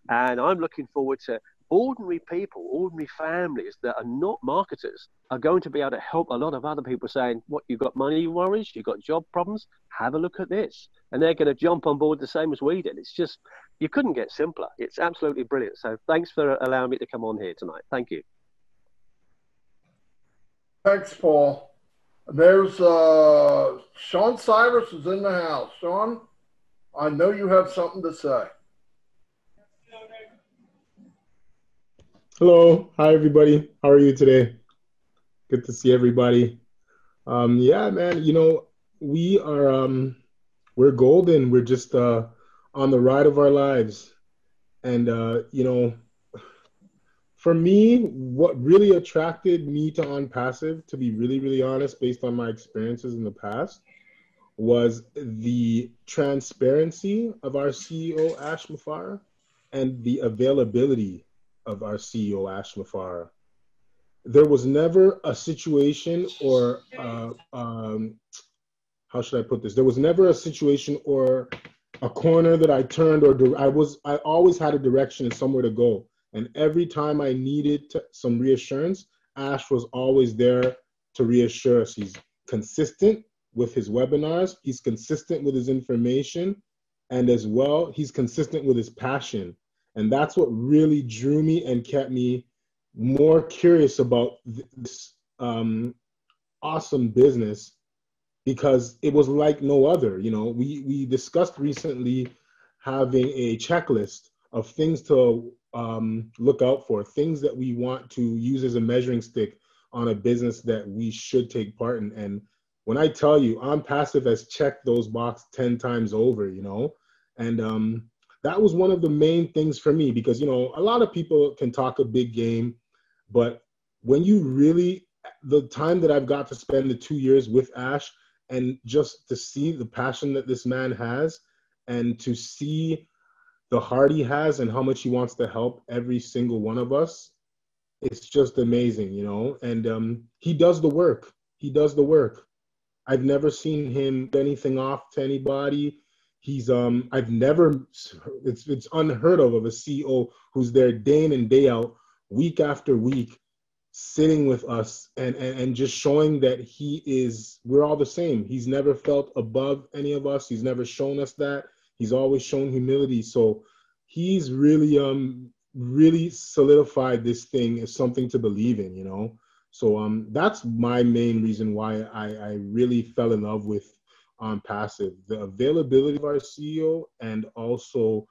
And I'm looking forward to ordinary people, ordinary families that are not marketers are going to be able to help a lot of other people saying, what, you've got money worries, you've got job problems, have a look at this. And they're going to jump on board the same as we did. It's just, you couldn't get simpler. It's absolutely brilliant. So thanks for allowing me to come on here tonight. Thank you. Thanks, Paul. There's Sean Cyrus is in the house. Sean, I know you have something to say. Hello. Hi, everybody. How are you today? Good to see everybody. Yeah, man, you know, we are, we're golden. We're just on the ride of our lives. And, you know, for me, what really attracted me to ONPASSIVE, to be really, really honest, based on my experiences in the past, was the transparency of our CEO, Ash Mufareh, and the availability of our CEO, Ash Mufareh. There was never a situation or, how should I put this? There was never a situation or a corner that I turned, or I always had a direction and somewhere to go. And every time I needed some reassurance, Ash was always there to reassure us. He's consistent with his webinars. He's consistent with his information. And as well, he's consistent with his passion. And that's what really drew me and kept me more curious about this awesome business, because it was like no other. You know, we discussed recently having a checklist of things to look out for, things that we want to use as a measuring stick on a business that we should take part in. And when I tell you, ONPASSIVE has checked those boxes 10 times over, you know, and that was one of the main things for me, because, you know, a lot of people can talk a big game, but when you really, the time that I've got to spend the 2 years with Ash And just to see the passion that this man has, and to see the heart he has and how much he wants to help every single one of us, it's just amazing, you know. And he does the work. He does the work. I've never seen him do anything off to anybody. He's I've never, it's unheard of a CEO who's there day in and day out, week after week, sitting with us and just showing that we're all the same. He's never felt above any of us. He's never shown us that. He's always shown humility. So he's really solidified this thing as something to believe in, you know? So that's my main reason why I really fell in love with ONPASSIVE, the availability of our CEO, and also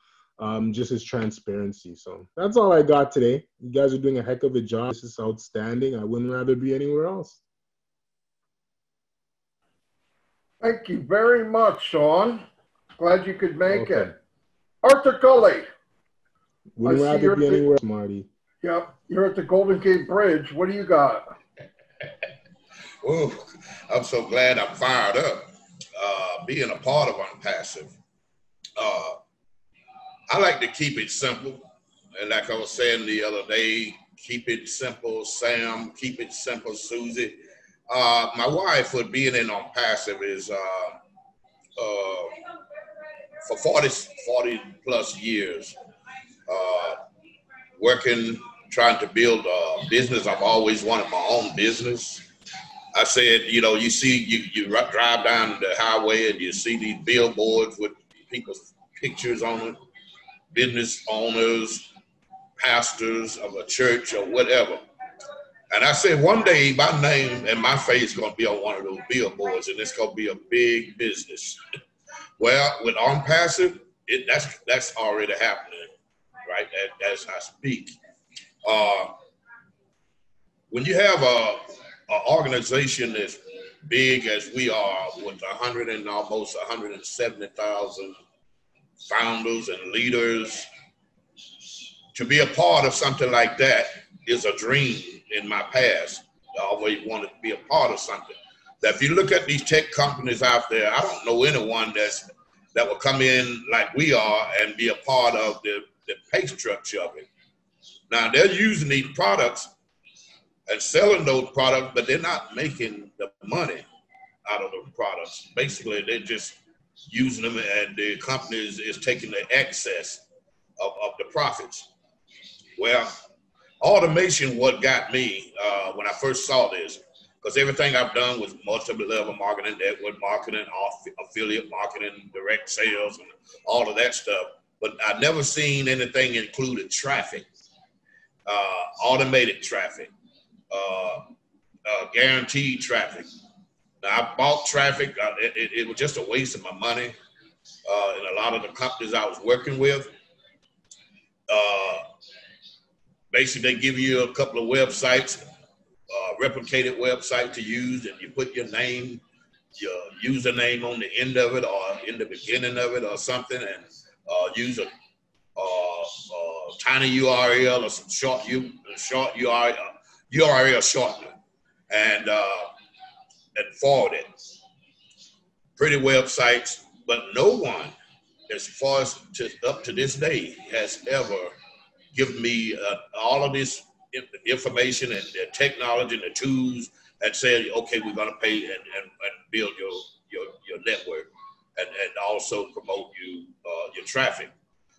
just his transparency. So that's all I got today. You guys are doing a heck of a job. This is outstanding. I wouldn't rather be anywhere else. Thank you very much, Sean. Glad you could make it. Arthur Gully. Wouldn't rather be anywhere else, Marty. Yep, you're at the Golden Gate Bridge. What do you got? Oh, I'm so glad I'm fired up. Being a part of ONPASSIVE. I like to keep it simple. And like I was saying the other day, keep it simple, Sam, keep it simple, Susie. My wife, with being in ONPASSIVE, is for 40 plus years, working, trying to build a business. I've always wanted my own business. I said, you know, you drive down the highway and you see these billboards with people's pictures on it, business owners, pastors of a church or whatever. And I said, one day my name and my face is going to be on one of those billboards, and it's going to be a big business. Well, with ONPASSIVE, that's already happening, right, as I speak. When you have an organization as big as we are, with almost 170,000 founders and leaders, to be a part of something like that is a dream in my past. I always wanted to be a part of something. That if you look at these tech companies out there, I don't know anyone that will come in like we are and be a part of the pay structure of it. Now, they're using these products and selling those products, but they're not making the money out of those products. Basically, they're just using them, and the company is taking the excess of the profits. Well, automation, what got me when I first saw this, because everything I've done was multi-level marketing, network marketing, affiliate marketing, direct sales, and all of that stuff. But I've never seen anything included traffic, automated traffic, guaranteed traffic. Now, I bought traffic. It was just a waste of my money. And a lot of the companies I was working with, basically they give you a couple of websites, replicated website to use, and you put your name, your username on the end of it or in the beginning of it or something, and use a tiny URL or some short URL shortener, and forward it. Pretty websites, but no one, as far as up to this day, has ever given me all of this information and the technology and the tools and said, okay, we're going to pay and build your network and also promote your traffic.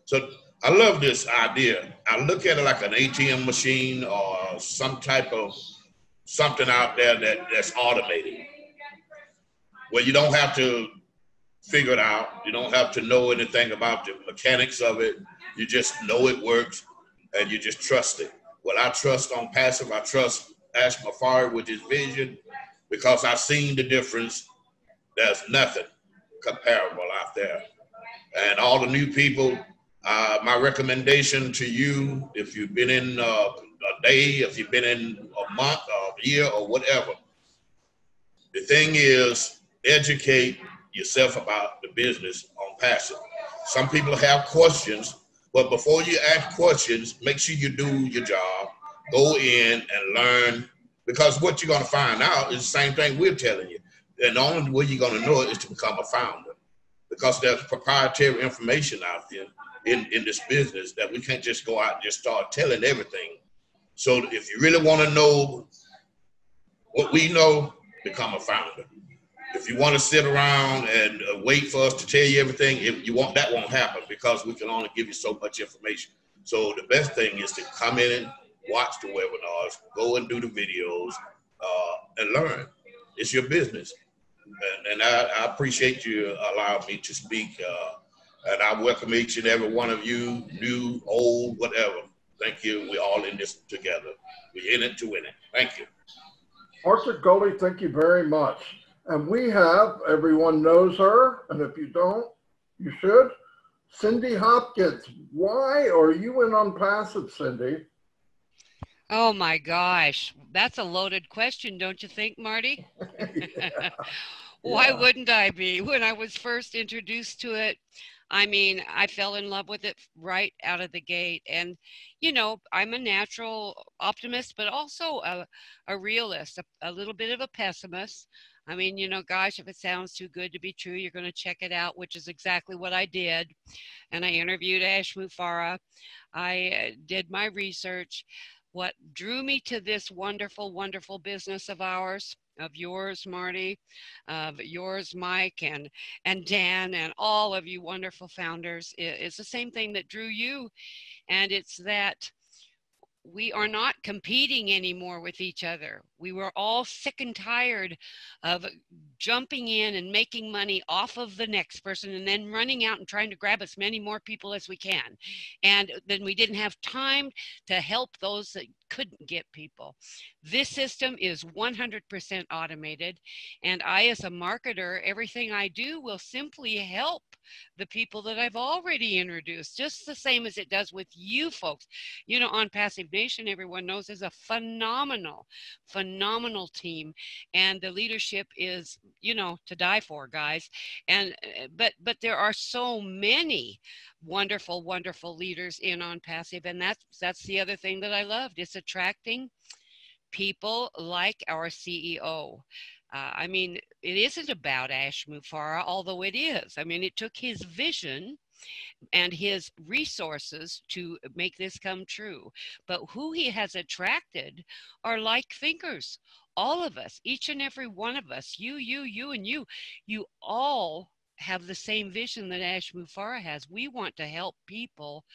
So I love this idea. I look at it like an ATM machine or some type of something out there that's automated, where you don't have to figure it out. You don't have to know anything about the mechanics of it. You just know it works and you just trust it. Well, I trust ONPASSIVE. I trust Ash Mafari with his vision, because I've seen the difference. There's nothing comparable out there. And all the new people, my recommendation to you, if you've been in a day, if you've been in a month or a year or whatever, the thing is, educate yourself about the business ONPASSIVE. Some people have questions, but before you ask questions, make sure you do your job. Go in and learn, because what you're going to find out is the same thing we're telling you. And the only way you're going to know it is to become a founder, because there's proprietary information out there in this business that we can't just go out and just start telling everything. So if you really want to know what we know, become a founder. If you want to sit around and wait for us to tell you everything, that won't happen, because we can only give you so much information. So the best thing is to come in and watch the webinars, go and do the videos, and learn. It's your business. And I appreciate you allowing me to speak. And I welcome each and every one of you, new, old, whatever. Thank you. We're all in this together. We're in it to win it. Thank you. Arthur Gully, thank you very much. And we have, everyone knows her, and if you don't, you should, Cindy Hopkins. Why are you in ONPASSIVE, Cindy? Oh my gosh, that's a loaded question, don't you think, Marty? Yeah. Why wouldn't I be? When I was first introduced to it, I mean, I fell in love with it right out of the gate. And, you know, I'm a natural optimist, but also a realist, a little bit of a pessimist. I mean, you know, gosh, if it sounds too good to be true, you're going to check it out, which is exactly what I did. And I interviewed Ash Mufareh. I did my research. What drew me to this wonderful, wonderful business of ours, of yours, Marty, of yours, Mike, and Dan, and all of you wonderful founders, is the same thing that drew you. And it's that we are not competing anymore with each other. We were all sick and tired of jumping in and making money off of the next person and then running out and trying to grab as many more people as we can. And then we didn't have time to help those that couldn't get people. This system is 100% automated. And I, as a marketer, everything I do will simply help the people that I've already introduced, just the same as it does with you folks. You know, ONPASSIVE Nation, everyone knows, is a phenomenal team, and the leadership is, you know, to die for, guys. And but there are so many wonderful leaders in ONPASSIVE, and that's the other thing that I loved. It's attracting people like our CEO. I mean, it isn't about Ash Mufareh, although it is. I mean, it took his vision and his resources to make this come true. But who he has attracted are like thinkers. All of us, each and every one of us, you, and you all have the same vision that Ash Mufareh has. We want to help people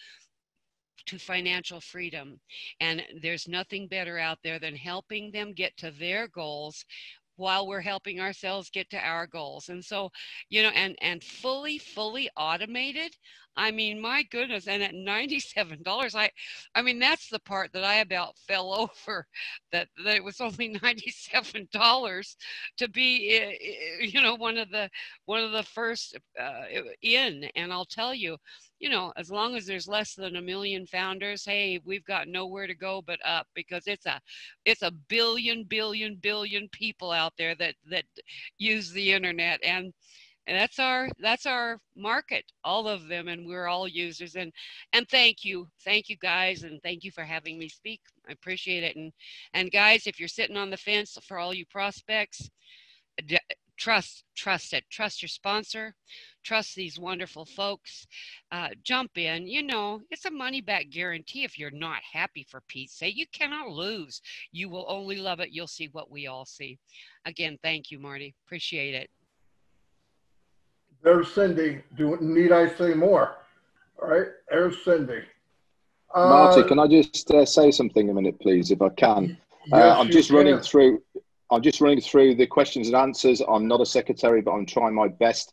to financial freedom. And there's nothing better out there than helping them get to their goals while we're helping ourselves get to our goals. And so, you know, and fully automated, I mean, my goodness. And at $97, I mean, that's the part that I about fell over, that it was only $97 to be, you know, one of the first in. And I'll tell you, you know, as long as there's less than 1 million founders, hey, we've got nowhere to go but up, because it's a billion people out there that use the internet, and that's our market, all of them, and we're all users. And thank you guys, and thank you for having me speak. I appreciate it. And guys, if you're sitting on the fence, for all you prospects, trust it. Trust your sponsor. Trust these wonderful folks. Jump in. You know, it's a money back guarantee if you're not happy, for Pete's sake. You cannot lose. You will only love it. You'll see what we all see. Again, thank you, Marty. Appreciate it. There's Cindy. Need I say more? All right, there's Cindy. Marty, can I just say something a minute, please, if I can? Yes, I'm just running through the questions and answers. I'm not a secretary, but I'm trying my best.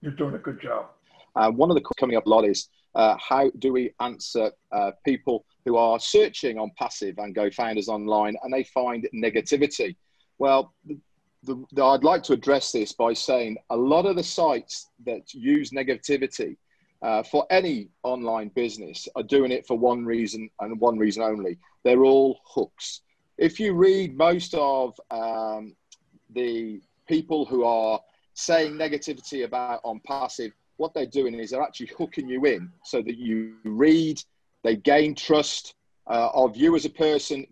You're doing a good job. One of the coming up a lot is how do we answer people who are searching on Passive and Go Founders online and they find negativity? Well, I'd like to address this by saying a lot of the sites that use negativity for any online business are doing it for one reason and one reason only. They're all hooks. If you read most of the people who are saying negativity about ONPASSIVE, what they're doing is they're actually hooking you in so that you read, they gain trust of you as a person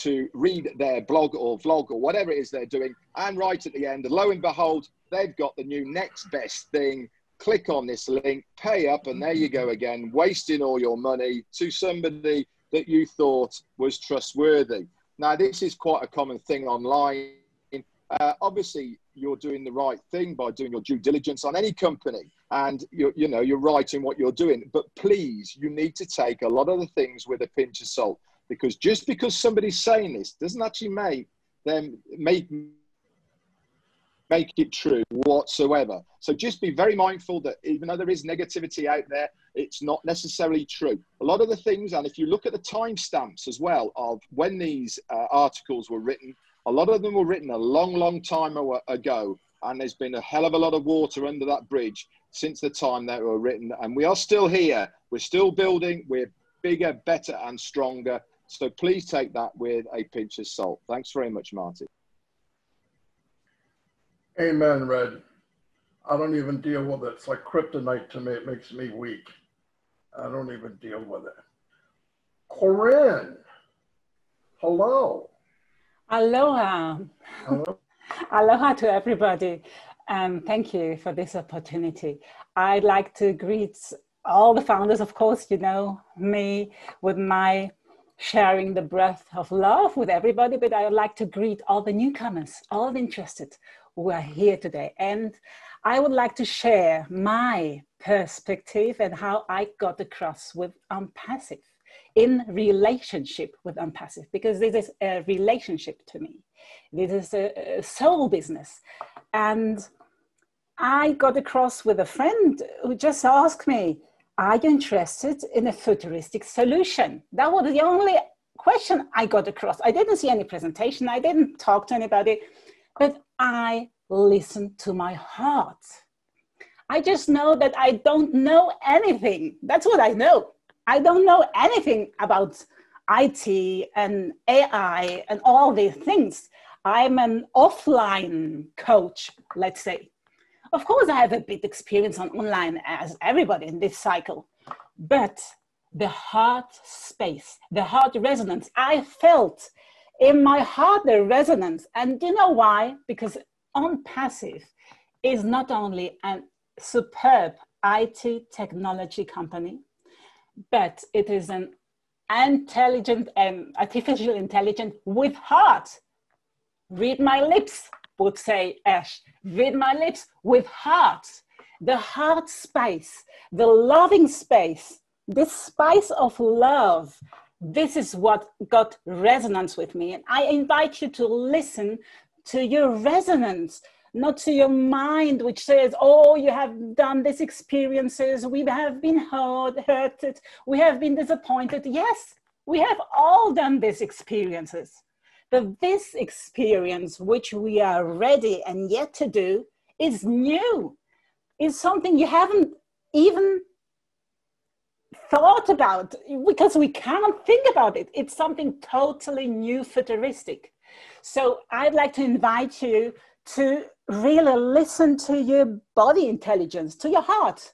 to read their blog or vlog or whatever it is they're doing. And right at the end, lo and behold, they've got the new next best thing. Click on this link, pay up, and there you go again, wasting all your money to somebody that you thought was trustworthy. Now, this is quite a common thing online. Obviously, you're doing the right thing by doing your due diligence on any company, and you're right in what you're doing. But please, you need to take a lot of the things with a pinch of salt, because just because somebody's saying this doesn't actually make it true whatsoever. So just be very mindful that even though there is negativity out there, it's not necessarily true. A lot of the things, and if you look at the timestamps as well of when these articles were written, a lot of them were written a long, long time ago, and there's been a hell of a lot of water under that bridge since the time they were written. And we are still here. We're still building. We're bigger, better, and stronger. So please take that with a pinch of salt. Thanks very much, Marty. Amen, Red. I don't even deal with it. It's like kryptonite to me. It makes me weak. I don't even deal with it. Corinne, hello. Aloha. Hello. Aloha to everybody. Thank you for this opportunity. I'd like to greet all the founders. Of course, you know me with my sharing the breath of love with everybody, but I would like to greet all the newcomers, all the interested who are here today. And I would like to share my perspective and how I got across with ONPASSIVE in relationship with ONPASSIVE, because this is a relationship to me. This is a soul business. And I got across with a friend who just asked me, are you interested in a futuristic solution? That was the only question I got across. I didn't see any presentation. I didn't talk to anybody, but I listened to my heart. I just know that I don't know anything. That's what I know. I don't know anything about IT and AI and all these things. I'm an offline coach, let's say. Of course, I have a bit experience on online as everybody in this cycle, but the heart space, the heart resonance, I felt in my heart the resonance. And you know why? Because ONPASSIVE is not only a superb IT technology company, but it is an intelligent and artificial intelligence with heart. Read my lips, would say Ash. Read my lips with heart. The heart space, the loving space, this spice of love. This is what got resonance with me. And I invite you to listen to your resonance, not to your mind, which says, oh, you have done these experiences, we have been hurted, we have been disappointed. Yes, we have all done these experiences. But this experience, which we are ready and yet to do, is new, is something you haven't even thought about, because we cannot think about it. It's something totally new, futuristic. So I'd like to invite you to really listen to your body intelligence, to your heart,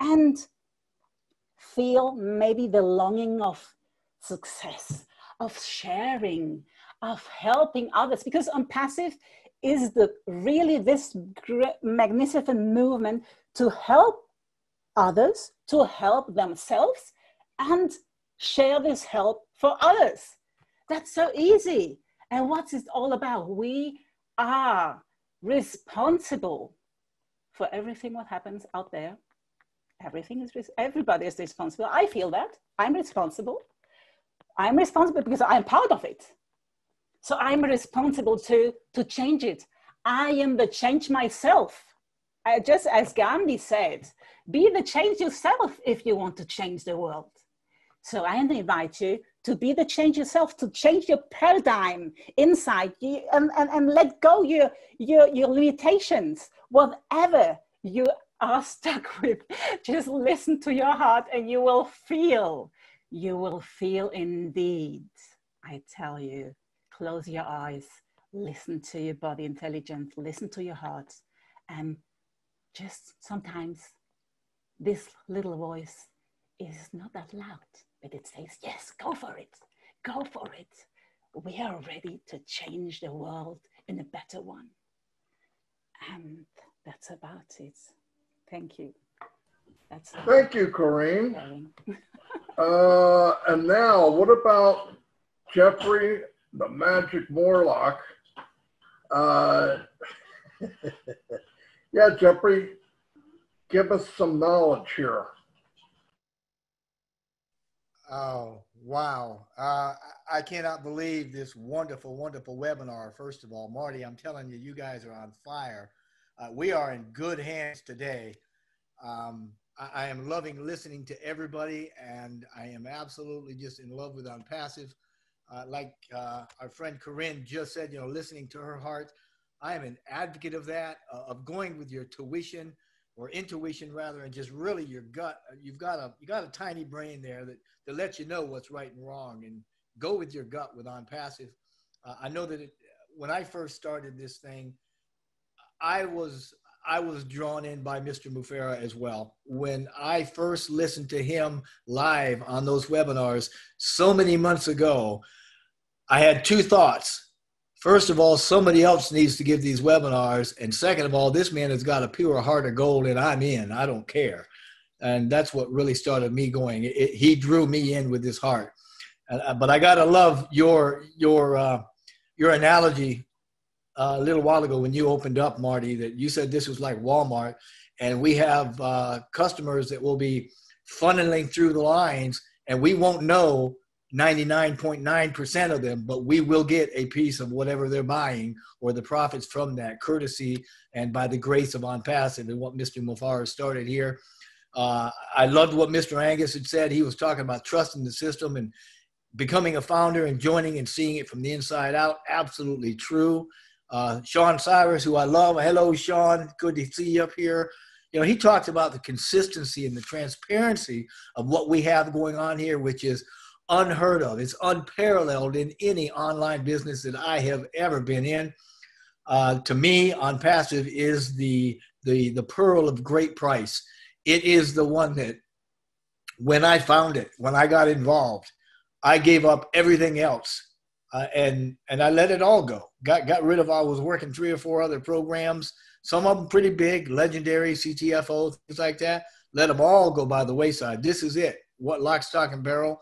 and feel maybe the longing of success, of sharing, of helping others, because ONPASSIVE is really this magnificent movement to help others, to help themselves, and share this help for others. That's so easy. And what's it all about? We are responsible for everything what happens out there. Everybody is responsible. I feel that. I'm responsible. I'm responsible because I'm part of it. So I'm responsible to change it. I am the change myself. Just as Gandhi said, be the change yourself if you want to change the world. So I invite you to be the change yourself, to change your paradigm inside you, and let go your limitations, whatever you are stuck with. Just listen to your heart and you will feel indeed. I tell you, close your eyes, listen to your body intelligence, listen to your heart, and just sometimes this little voice is not that loud, but it says, yes, go for it. Go for it. we are ready to change the world in a better one. And that's about it. Thank you. Thank you, Corinne. And now, what about Jeffrey, the Magic Morlock? Yeah, Jeffrey, give us some knowledge here. Oh, wow. I cannot believe this wonderful, wonderful webinar. First of all, Marty, I'm telling you, you guys are on fire. We are in good hands today. I am loving listening to everybody, and I am absolutely just in love with ONPASSIVE. Like our friend Corinne just said, you know, listening to her heart. I am an advocate of that, of going with your tuition or intuition rather, and just really your gut. You got a tiny brain there that lets you know what's right and wrong, and go with your gut with ONPASSIVE. I know that when I first started this thing, I was drawn in by Mr. Mufareh as well. When I first listened to him live on those webinars so many months ago, I had two thoughts. First of all, somebody else needs to give these webinars. And second of all, this man has got a pure heart of gold, and I'm in. I don't care. And that's what really started me going. He drew me in with his heart. But I got to love your analogy a little while ago when you opened up, Marty, that you said this was like Walmart, and we have customers that will be funneling through the lines, and we won't know 99.9% of them, but we will get a piece of whatever they're buying or the profits from that, courtesy and by the grace of ONPASSIVE and what Mr. Mufareh started here. I loved what Mr. Angus had said. He was talking about trusting the system and becoming a founder and joining and seeing it from the inside out. Absolutely true. Sean Cyrus, who I love. Hello, Sean. Good to see you up here. You know, he talks about the consistency and the transparency of what we have going on here, which is unheard of. It's unparalleled in any online business that I have ever been in. To me, ONPASSIVE is the pearl of great price. It is the one that when I found it, when I got involved, I gave up everything else. And I let it all go. Got rid of, I was working 3 or 4 other programs, some of them pretty big, legendary, CTFO, things like that. Let them all go by the wayside. This is it. What lock, stock, and barrel.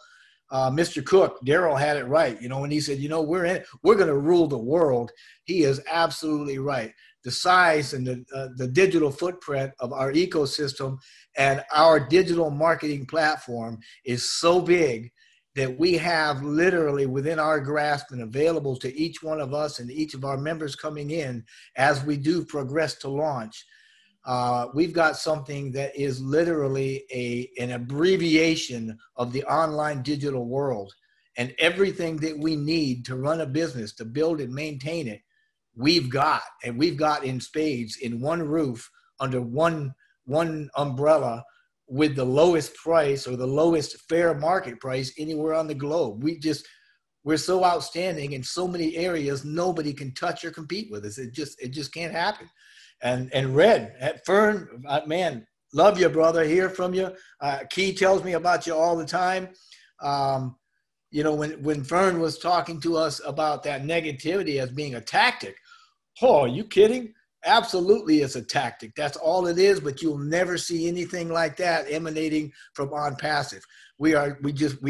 Mr. Cook, Daryl had it right. You know, when he said, you know, we're going to rule the world. He is absolutely right. The size and the digital footprint of our ecosystem and our digital marketing platform is so big that we have literally within our grasp and available to each one of us and each of our members coming in as we do progress to launch. We've got something that is literally an abbreviation of the online digital world, and everything that we need to run a business, to build and maintain it, we've got in spades in one roof under one umbrella with the lowest price or the lowest fair market price anywhere on the globe. We're so outstanding in so many areas, nobody can touch or compete with us. It just can't happen. And Red, Fern, man, love you, brother, hear from you. Key tells me about you all the time. You know, when Fern was talking to us about that negativity as being a tactic, oh, are you kidding? Absolutely, it's a tactic. That's all it is, but you'll never see anything like that emanating from ONPASSIVE. We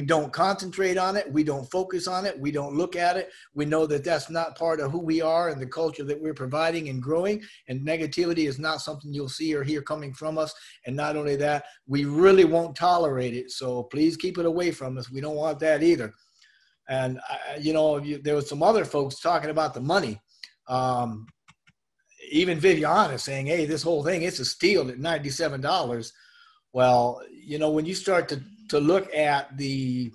don't concentrate on it. We don't focus on it. We don't look at it. We know that that's not part of who we are and the culture that we're providing and growing, and negativity is not something you'll see or hear coming from us. And not only that, we really won't tolerate it. So please keep it away from us. We don't want that either. And, you know, there was some other folks talking about the money. Even Viviana saying, hey, this whole thing, it's a steal at $97. Well, you know, when you start to look at the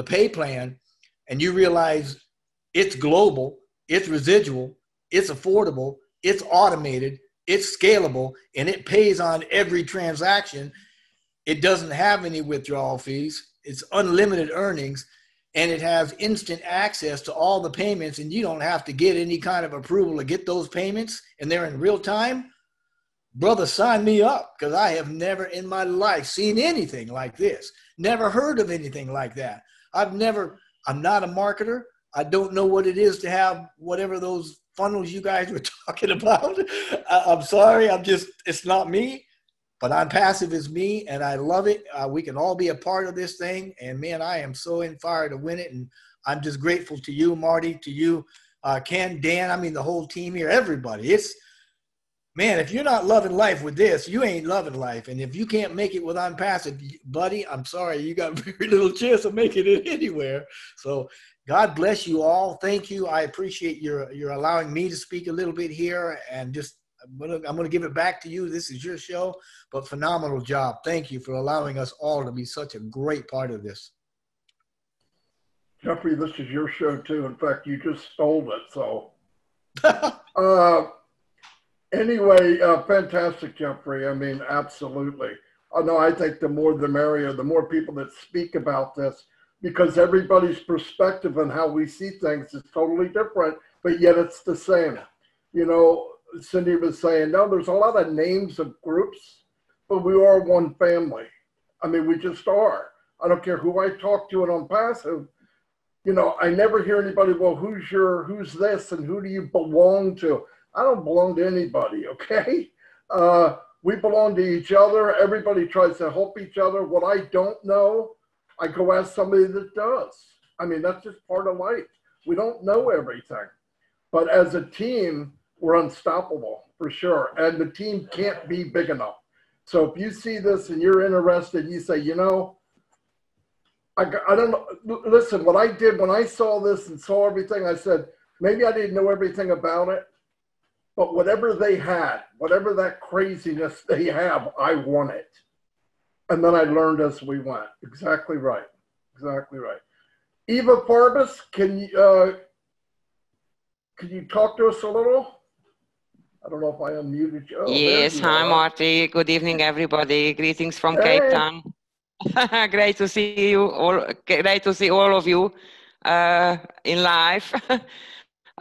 pay plan and you realize it's global, it's residual, it's affordable, it's automated, it's scalable, and it pays on every transaction. It doesn't have any withdrawal fees. It's unlimited earnings. And it has instant access to all the payments, and you don't have to get any kind of approval to get those payments, and they're in real time. Brother, sign me up, because I have never in my life seen anything like this. Never heard of anything like that. I'm not a marketer. I don't know what it is to have whatever those funnels you guys were talking about. I'm sorry. It's not me, but ONPASSIVE is me and I love it. We can all be a part of this thing. And man, I am so in fire to win it. And I'm just grateful to you, Marty, to you, Ken, Dan, I mean, the whole team here, everybody. Man, if you're not loving life with this, you ain't loving life. And if you can't make it with ONPASSIVE, buddy, I'm sorry, you got very little chance of making it anywhere. So God bless you all. Thank you. I appreciate your allowing me to speak a little bit here. And just, I'm gonna give it back to you. This is your show, but phenomenal job. Thank you for allowing us all to be such a great part of this. Jeffrey, this is your show too. In fact, you just stole it. So anyway, fantastic, Jeffrey. I mean, absolutely. No, I think the more the merrier, the more people that speak about this, because everybody's perspective on how we see things is totally different, but yet it's the same. You know, Cindy was saying, no, there's a lot of names of groups, but we are one family. I mean, we just are. I don't care who I talk to in ONPASSIVE. You know, I never hear anybody, well, who's this and who do you belong to? I don't belong to anybody, okay? We belong to each other. Everybody tries to help each other. What I don't know, I go ask somebody that does. I mean, that's just part of life. We don't know everything. But as a team, we're unstoppable, for sure. And the team can't be big enough. So if you see this and you're interested, you say, you know, I don't know. Listen, what I did when I saw this and saw everything, I said, maybe I didn't know everything about it, but whatever they had, whatever that craziness they have, I want it. And then I learned as we went. Exactly right. Exactly right. Eva Farbus, can you talk to us a little? I don't know if I unmuted you. Oh, yes, hi Marty. Good evening, everybody. Greetings from Cape Town. Great to see you all. Great to see all of you in live.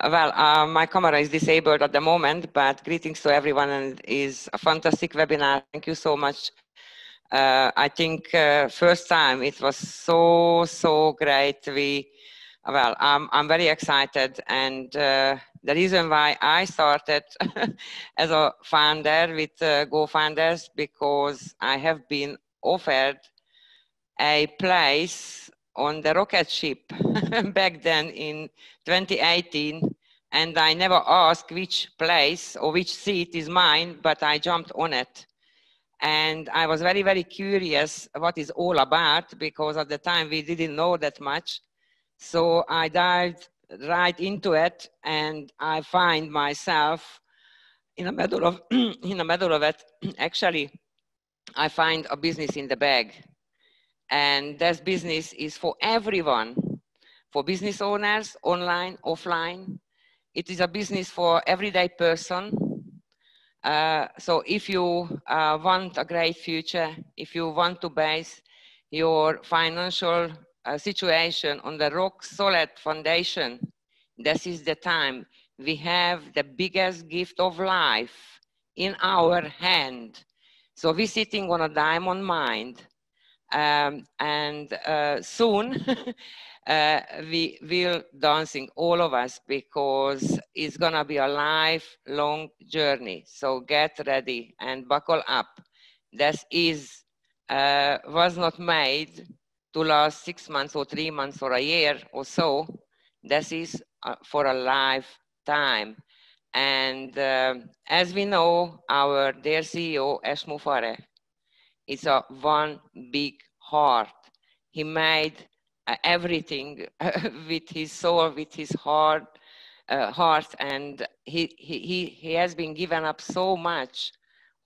Well, my camera is disabled at the moment, but greetings to everyone, and is a fantastic webinar. Thank you so much. I think first time it was so great. I'm very excited, and the reason why I started as a founder with GoFounders, because I have been offered a place on the rocket ship back then in 2018, and I never asked which place or which seat is mine, but I jumped on it. And I was very curious what it's all about, because at the time we didn't know that much. So I dived right into it, and I find myself in the middle of it. Actually, I find a business in the bag. And this business is for everyone, for business owners, online, offline. It is a business for everyday person. So if you want a great future, if you want to base your financial situation on the rock solid foundation, this is the time. We have the biggest gift of life in our hand. So we're sitting on a diamond mine. Soon we will dancing, all of us, because it's gonna be a lifelong journey. So get ready and buckle up. This was not made to last 6 months or 3 months or a year or so. This is for a lifetime. And as we know, our dear CEO, Ash Mufareh, it's a one big heart. He made everything with his soul, with his heart, and he has been given up so much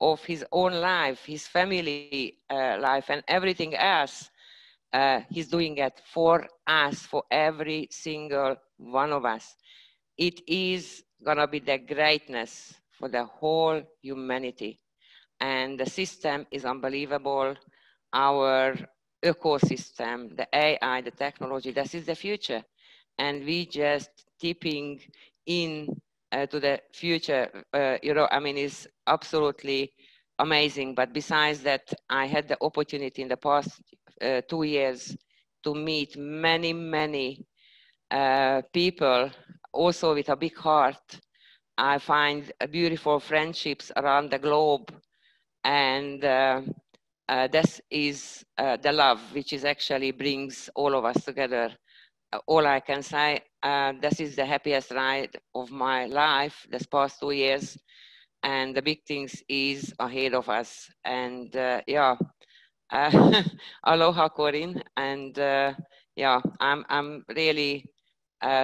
of his own life, his family life, and everything else. He's doing it for us, for every single one of us. It is gonna be the greatness for the whole humanity. And the system is unbelievable. Our ecosystem, the AI, the technology, this is the future. And we just tipping in to the future, you know, I mean, it's absolutely amazing. But besides that, I had the opportunity in the past 2 years to meet many people also with a big heart. I find beautiful friendships around the globe, and this is the love which is actually brings all of us together. All I can say, this is the happiest ride of my life this past 2 years, and the big things is ahead of us. And yeah, aloha, Corinne, and yeah, I'm really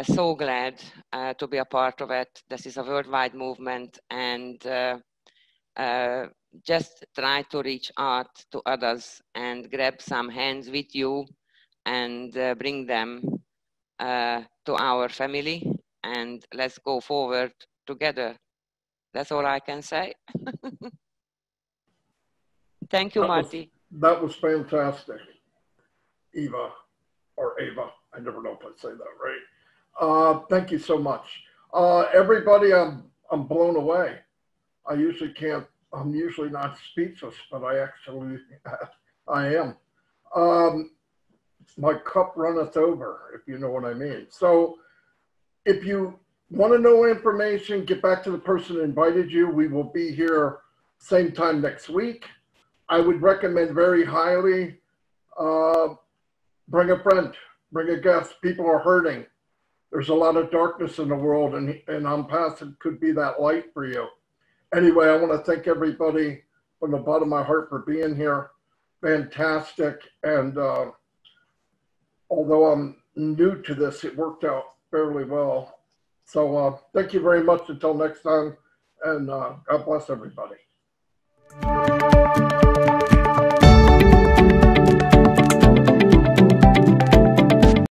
so glad to be a part of it. This is a worldwide movement, and just try to reach out to others and grab some hands with you and bring them to our family, and let's go forward together. That's all I can say. Thank you, Marty. That was fantastic, Eva, or Ava. I never know if I say that right. Thank you so much. Everybody, I'm blown away. I'm usually not speechless, but I actually, I am. My cup runneth over, if you know what I mean. So if you want to know information, get back to the person who invited you. We will be here same time next week. I would recommend very highly, bring a friend, bring a guest. People are hurting. There's a lot of darkness in the world, and ONPASSIVE could be that light for you. Anyway, I want to thank everybody from the bottom of my heart for being here. Fantastic. And although I'm new to this, it worked out fairly well. So thank you very much. Until next time, and God bless everybody.